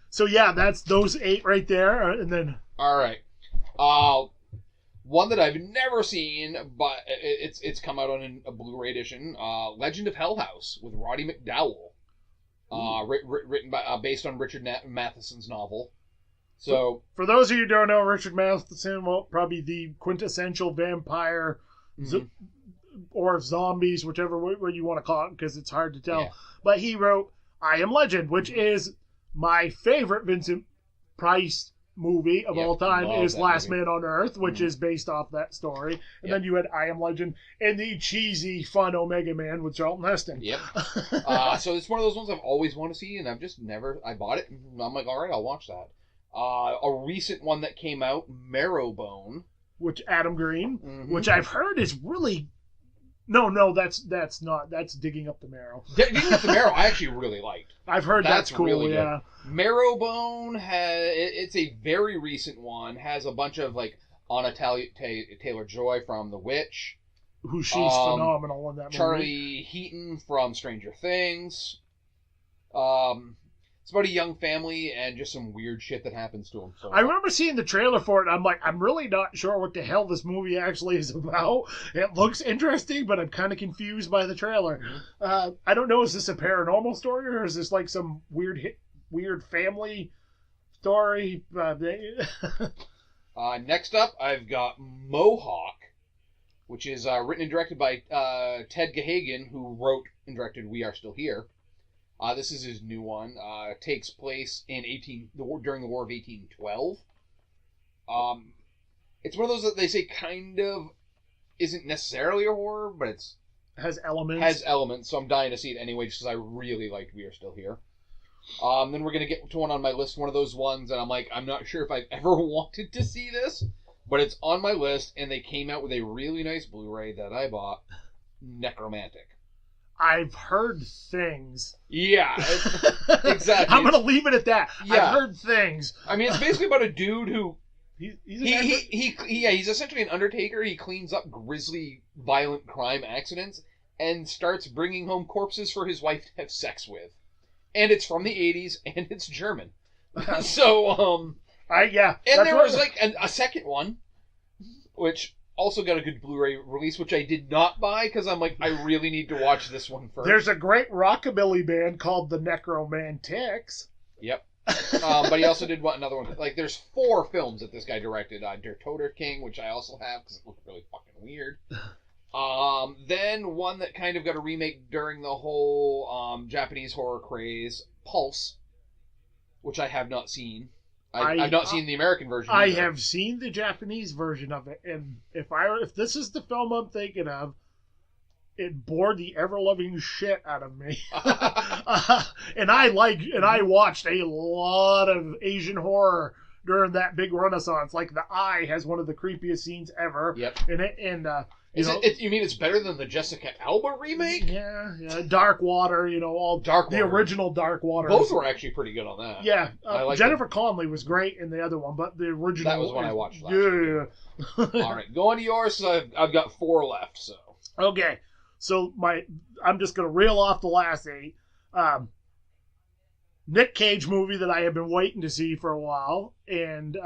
So yeah, that's those 8 right there, and then. All right. One that I've never seen, but it's come out on a Blu-ray edition. Legend of Hell House with Roddy McDowall. Written based on Richard Matheson's novel. So for those of you who don't know, Richard Matheson, well, probably the quintessential vampire or zombies, whichever way you want to call it, because it's hard to tell. Yeah. But he wrote I Am Legend, which is My favorite Vincent Price movie of all time is Last Man on Earth, which is based off that story. And then you had I Am Legend and the cheesy, fun Omega Man with Charlton Heston. Yep. So it's one of those ones I've always wanted to see, and I've just never... I bought it, and I'm like, all right, I'll watch that. A recent one that came out, Marrowbone. Which Adam Green, which I've heard is really... No, that's not. That's Digging Up the Marrow. Digging Up the Marrow, I actually really liked. I've heard that's cool, really yeah. Good. Marrowbone, it's a very recent one, has a bunch of, like, Anna Taylor-Joy from The Witch. Who she's phenomenal in that movie. Charlie Heaton from Stranger Things. It's about a young family and just some weird shit that happens to them. So I remember seeing the trailer for it, and I'm like, I'm really not sure what the hell this movie actually is about. It looks interesting, but I'm kind of confused by the trailer. I don't know, is this a paranormal story, or is this like some weird family story? Next up, I've got Mohawk, which is written and directed by Ted Geoghegan, who wrote and directed We Are Still Here. This is his new one. Takes place in during the War of 1812. It's one of those that they say kind of isn't necessarily a horror, but it's has elements. Has elements, so I'm dying to see it anyway, just because I really liked We Are Still Here. Then we're gonna get to one on my list, one of those ones, and I'm like, I'm not sure if I've ever wanted to see this, but it's on my list, and they came out with a really nice Blu-ray that I bought, Necromantic. I've heard things. Yeah, exactly. I'm gonna leave it at that. Yeah. I've heard things. I mean, it's basically about a dude who he's essentially an undertaker. He cleans up grisly, violent crime accidents and starts bringing home corpses for his wife to have sex with. And it's from the 80s, and it's German. So, yeah. And there was like a second one, which also got a good Blu-ray release, which I did not buy because I'm like, I really need to watch this one first. There's a great rockabilly band called the Necromantics. Yep. But he also did another one. Like, there's 4 films that this guy directed. Der Toter King, which I also have because it looked really fucking weird. Then one that kind of got a remake during the whole Japanese horror craze, Pulse, which I have not seen. I've not seen the American version either. I have seen the Japanese version of it, and if this is the film I'm thinking of, it bored the ever-loving shit out of me. And I watched a lot of Asian horror during that big renaissance. Like, The Eye has one of the creepiest scenes ever. Yep. You mean it's better than the Jessica Alba remake? Yeah. Dark Water, original Dark Water. Both were actually pretty good on that. Yeah. Jennifer Connelly was great in the other one, but the original... That was one I watched last year. All right, going to yours. I've got 4 left, so... Okay. So I'm just going to reel off the last 8. Nick Cage movie that I have been waiting to see for a while, and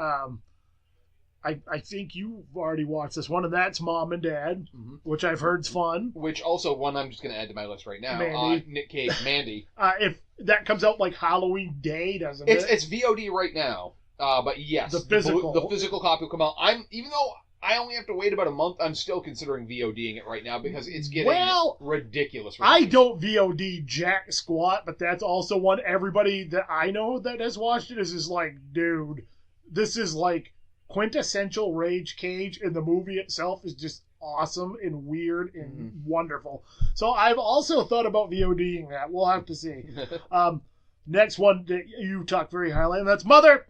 I think you've already watched this one, and that's Mom and Dad, which I've heard's fun. Which also one I'm just going to add to my list right now. Mandy. Nick Cage, Mandy. If that comes out like Halloween Day, doesn't it? It's VOD right now, but yes, the physical copy will come out. Even though I only have to wait about a month, I'm still considering VODing it right now because it's getting ridiculous. I don't VOD jack squat, but that's also one everybody that I know that has watched it is like, dude, this is like quintessential Rage Cage, and the movie itself is just awesome and weird and wonderful. So I've also thought about VODing that. We'll have to see. Next one that you talked very highly, and that's Mother.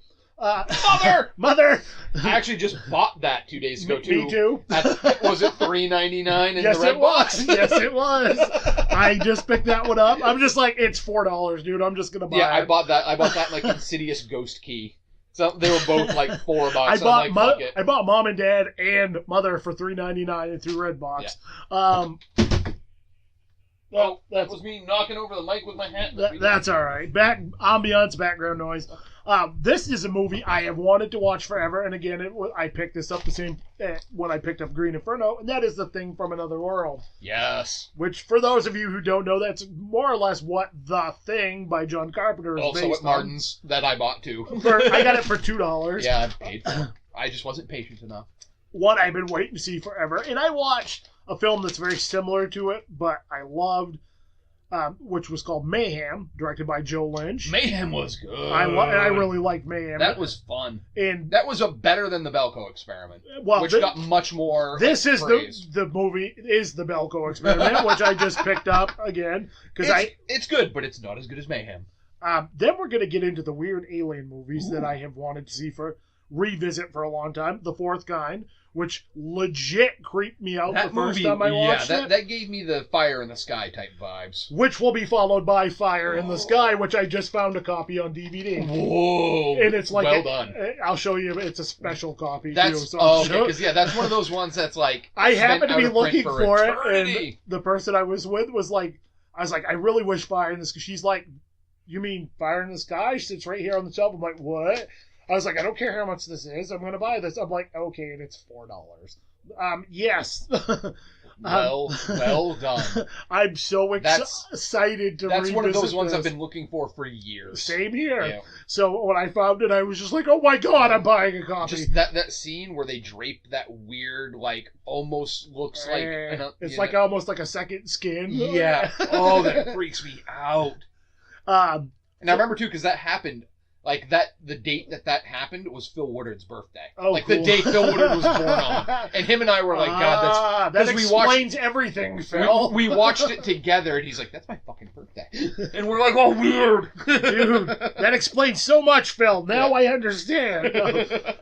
Mother! I actually just bought that 2 days ago, too. Me too. Was it $3.99 in yes, the red box? Yes, it was. I just picked that one up. I'm just like, it's $4, dude. I'm just going to buy it. Yeah, I bought that like Insidious Ghost Key. So they were both like $4. I bought Mom and Dad and Mother for $3.99 through Redbox. Yeah. Well, that was me knocking over the mic with my hat. That's all right. Ambiance, background noise. This is a movie I have wanted to watch forever, and again, I picked this up the same when I picked up Green Inferno, and that is The Thing from Another World. Yes. Which, for those of you who don't know, that's more or less what The Thing by John Carpenter is also based at Martin's on. That I bought too. I got it for $2. Yeah, I paid for it. I just wasn't patient enough. One I've been waiting to see forever, and I watched a film that's very similar to it, but I loved. which was called Mayhem, directed by Joe Lynch. Mayhem was good. I really liked Mayhem. That was fun. And that was better than the Belko Experiment, which got much more. This is praise. the movie is the Belko Experiment, which I just picked up again because it's good, but it's not as good as Mayhem. Then we're gonna get into the weird alien movies that I have wanted to revisit for a long time. The Fourth Kind, which legit creeped me out the first time I watched it. That gave me the Fire in the Sky type vibes. Which will be followed by Fire in the Sky, which I just found a copy on DVD. Whoa! And it's like well done. I'll show you. It's a special copy too. So because that's one of those ones that's like I happened to be looking for it, eternity. and the person I was with was like, I was like, I really wish Fire in the Sky. She's like, you mean Fire in the Sky? She sits right here on the shelf. I'm like, what? I was like, I don't care how much this is. I'm going to buy this. I'm like, okay, and it's $4. Yes. Well done. I'm so excited to read this. That's one of those ones I've been looking for years. Same here. Yeah. So when I found it, I was just like, oh my God, I'm buying a copy. Just that scene where they drape that weird, like, almost looks like... it's like almost like a second skin. Yeah. Oh, that freaks me out. And I remember, too, because that happened... Like, the date that happened was Phil Woodard's birthday. Oh, like, cool. the day Phil Woodard was born on. And him and I were like, God, that explains everything, Phil. We watched it together, and he's like, that's my fucking birthday. And we're like, oh, weird. Dude, that explains so much, Phil. Now I understand.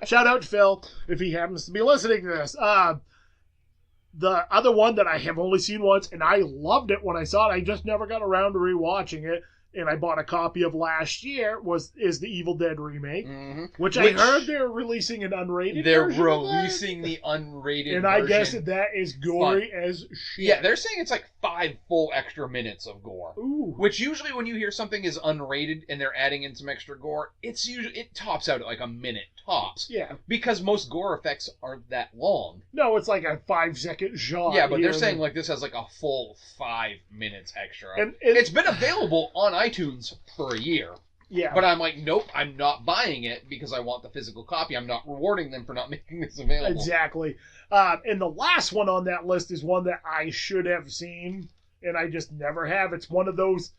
Shout out to Phil, if he happens to be listening to this. The other one that I have only seen once, and I loved it when I saw it, I just never got around to rewatching it, and I bought a copy of last year, is the Evil Dead remake, which I heard they're releasing an unrated version. They're releasing the unrated and version. I guess that is gory as shit. Yeah, they're saying it's like 5 full extra minutes of gore. Ooh. Which usually when you hear something is unrated and they're adding in some extra gore, it tops out at like a minute tops. Yeah. Because most gore effects aren't that long. No, it's like a 5-second shot. Yeah, but they're saying like this has like a full 5 minutes extra. And it's been available on iTunes for a year. Yeah. But I'm like, nope, I'm not buying it because I want the physical copy. I'm not rewarding them for not making this available. Exactly. And the last one on that list is one that I should have seen, and I just never have. It's one of those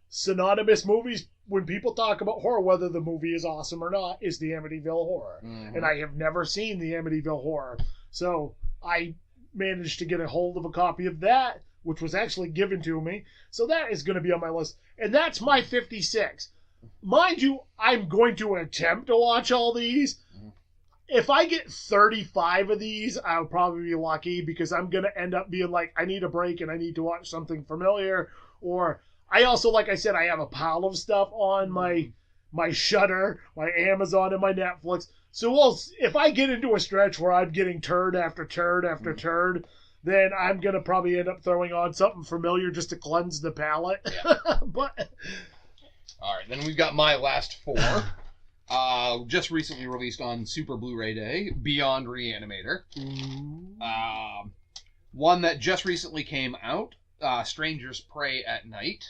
synonymous movies when people talk about horror, whether the movie is awesome or not, is the Amityville Horror. Mm-hmm. And I have never seen the Amityville Horror. So I managed to get a hold of a copy of that, which was actually given to me. So that is going to be on my list. And that's my 56. Mind you, I'm going to attempt to watch all these. If I get 35 of these, I'll probably be lucky because I'm going to end up being like, I need a break and I need to watch something familiar. Or I also, like I said, I have a pile of stuff on my Shudder, my Amazon, and my Netflix. So if I get into a stretch where I'm getting turd after turd after turd, then I'm going to probably end up throwing on something familiar just to cleanse the palate. Yeah. But... All right, then we've got my last 4. Just recently released on Super Blu-ray Day, Beyond Reanimator. One that just recently came out, Strangers Prey at Night.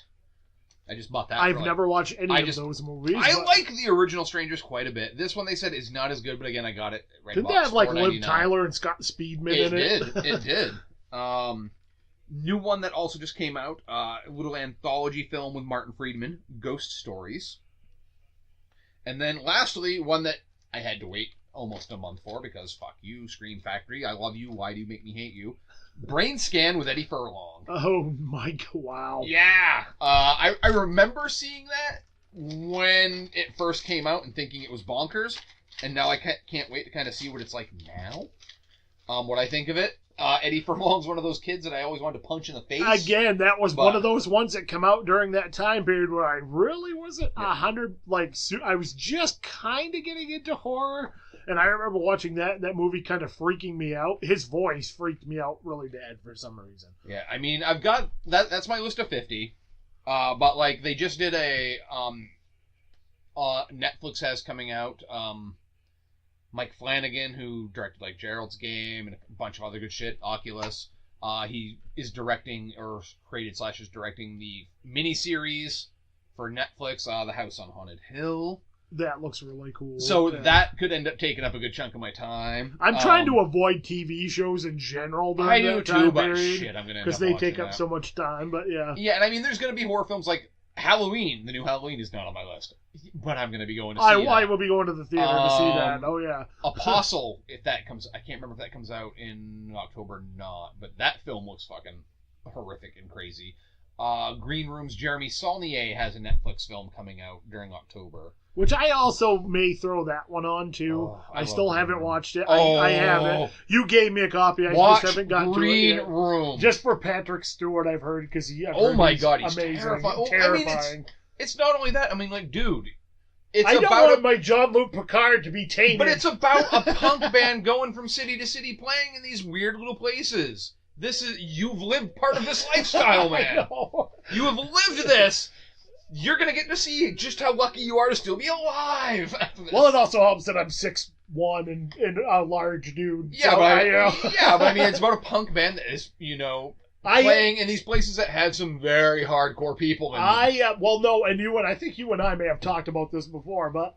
I just bought that. I've never watched any of those movies. I like the original Strangers quite a bit. This one they said is not as good, but again, I got it. Didn't that have like Liv Tyler and Scott Speedman in it? It did. New one that also just came out, a little anthology film with Martin Friedman, Ghost Stories. And then lastly, one that I had to wait almost a month for because fuck you, Scream Factory, I love you, why do you make me hate you? Brain Scan with Eddie Furlong. Oh my god, wow. Yeah. I remember seeing that when it first came out and thinking it was bonkers, and now I can't wait to kind of see what it's like now. What I think of it. Eddie Furlong's one of those kids that I always wanted to punch in the face. Again, that was one of those ones that come out during that time period where I really wasn't 100. I was just kind of getting into horror, and I remember watching that movie kind of freaking me out. His voice freaked me out really bad for some reason. Yeah, I mean, I've got that's my list of 50. But like they just did a Netflix has coming out. Mike Flanagan, who directed like Gerald's Game and a bunch of other good shit, Oculus. He is directing or created / directing the miniseries for Netflix, The House on Haunted Hill. That looks really cool. So that could end up taking up a good chunk of my time. I'm trying to avoid TV shows in general. I do too, but shit, I'm going to because they take up so much time. But yeah. Yeah, and I mean, there's going to be horror films like Halloween. The new Halloween is not on my list, but I'm going to be going to see that. I will be going to the theater to see that. Oh yeah. Apostle, if that comes, I can't remember if that comes out in October or not, but that film looks fucking horrific and crazy. Green Room's Jeremy Saulnier has a Netflix film coming out during October. Which I also may throw that one on too. I still haven't watched it. Oh. I haven't. You gave me a copy. I Watch just haven't gotten Green to it yet. Room. Just for Patrick Stewart, I've heard, because he's amazing. Terrifying. Terrifying. I mean, it's not only that. I mean, like, dude, I don't want my Jean-Luc Picard to be tainted. But it's about a punk band going from city to city, playing in these weird little places. You've lived part of this lifestyle, man. I know. You have lived this. You're going to get to see just how lucky you are to still be alive after this. Well, it also helps that I'm 6'1" and a large dude. Yeah, so but I mean, it's about a punk band that is, playing in these places that had some very hardcore people in them. Well, no, and I think you and I may have talked about this before, but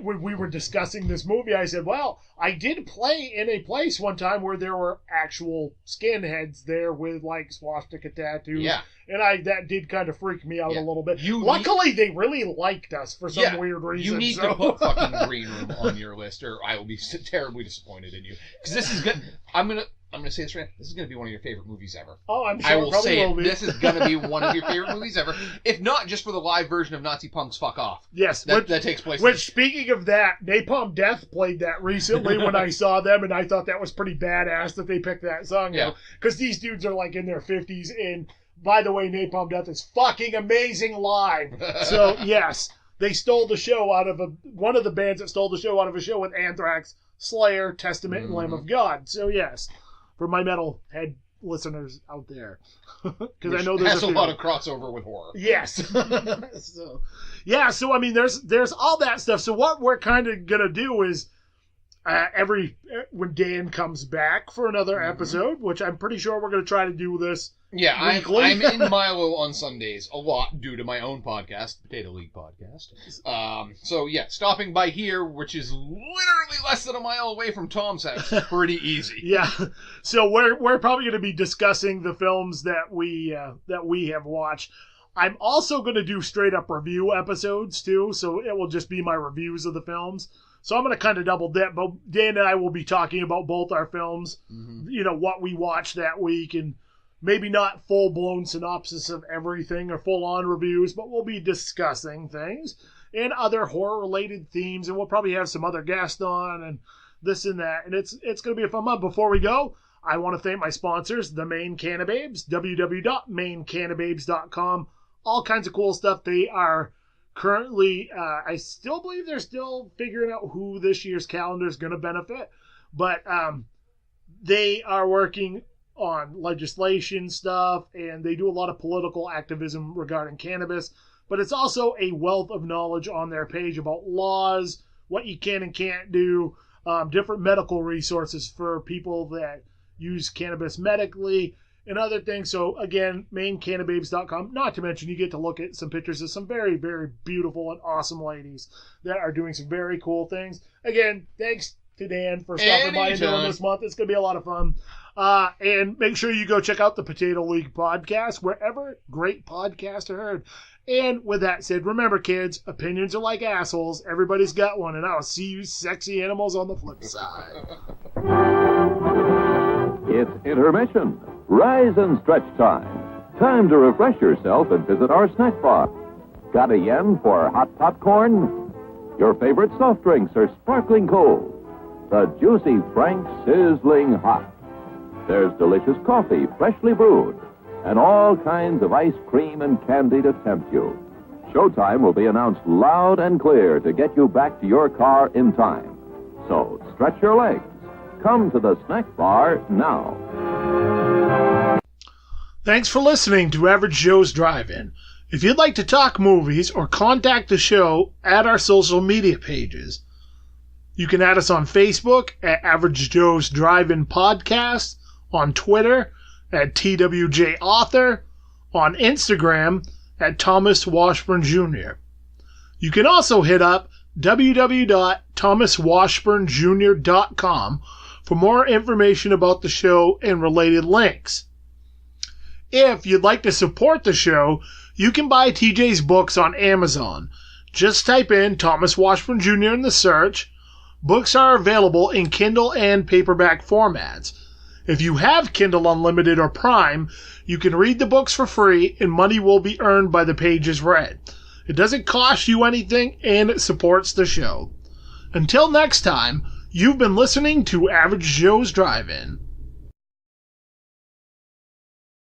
when we were discussing this movie, I said, well, I did play in a place one time where there were actual skinheads there with, like, swastika tattoos. Yeah. And that did kind of freak me out a little bit. Luckily, they really liked us for some weird reason. You need to put fucking Green Room on your list, or I will be terribly disappointed in you. Because this is good. I'm gonna say this right now. This is gonna be one of your favorite movies ever. Oh, I'm sure. I will say it. This is gonna be one of your favorite movies ever, if not just for the live version of Nazi Punk's "Fuck Off." Yes, that takes place. Which, speaking of that, Napalm Death played that recently when I saw them, and I thought that was pretty badass that they picked that song. Yeah, because these dudes are like in their 50s, and by the way, Napalm Death is fucking amazing live. So yes, they stole the show out of one of the bands that stole the show out of a show with Anthrax, Slayer, Testament, and Lamb of God. So yes. For my metalhead listeners out there, because I know there's a lot of crossover with horror. Yes. So I mean, there's all that stuff. So what we're kind of gonna do is when Dan comes back for another episode, which I'm pretty sure we're gonna try to do this. Yeah, I'm in Milo on Sundays a lot due to my own podcast, Potato League Podcast. So yeah, stopping by here, which is literally less than a mile away from Tom's house, is pretty easy. Yeah, so we're probably going to be discussing the films that we have watched. I'm also going to do straight up review episodes too, so it will just be my reviews of the films. So I'm going to kind of double dip, but Dan and I will be talking about both our films, what we watched that week, and maybe not full-blown synopsis of everything or full-on reviews, but we'll be discussing things and other horror-related themes, and we'll probably have some other guests on and this and that, and it's going to be a fun month. Before we go, I want to thank my sponsors, the Maine Cannababes, www.mainecannababes.com. All kinds of cool stuff. They are currently, I still believe they're still figuring out who this year's calendar is going to benefit, but they are working on legislation stuff, and they do a lot of political activism regarding cannabis, but it's also a wealth of knowledge on their page about laws, what you can and can't do, different medical resources for people that use cannabis medically, and other things. So again, mainecannababes.com. Not to mention, you get to look at some pictures of some very, very beautiful and awesome ladies that are doing some very cool things. Again, thanks to Dan for stopping by and doing this month. It's going to be a lot of fun. And make sure you go check out the Potato League podcast, wherever great podcasts are heard. And with that said, remember, kids, opinions are like assholes. Everybody's got one, and I'll see you sexy animals on the flip side. It's intermission. Rise and stretch time. Time to refresh yourself and visit our snack bar. Got a yen for hot popcorn? Your favorite soft drinks are sparkling cold. The juicy Frank sizzling hot. There's delicious coffee, freshly brewed, and all kinds of ice cream and candy to tempt you. Showtime will be announced loud and clear to get you back to your car in time. So stretch your legs. Come to the snack bar now. Thanks for listening to Average Joe's Drive-In. If you'd like to talk movies or contact the show, add our social media pages. You can add us on Facebook at Average Joe's Drive-In Podcast, on Twitter at TWJ Author, on Instagram at Thomas Washburn Jr. You can also hit up www.thomaswashburnjr.com for more information about the show and related links. If you'd like to support the show, you can buy TJ's books on Amazon. Just type in Thomas Washburn Jr. in the search. Books are available in Kindle and paperback formats. If you have Kindle Unlimited or Prime, you can read the books for free and money will be earned by the pages read. It doesn't cost you anything and it supports the show. Until next time, you've been listening to Average Joe's Drive-In.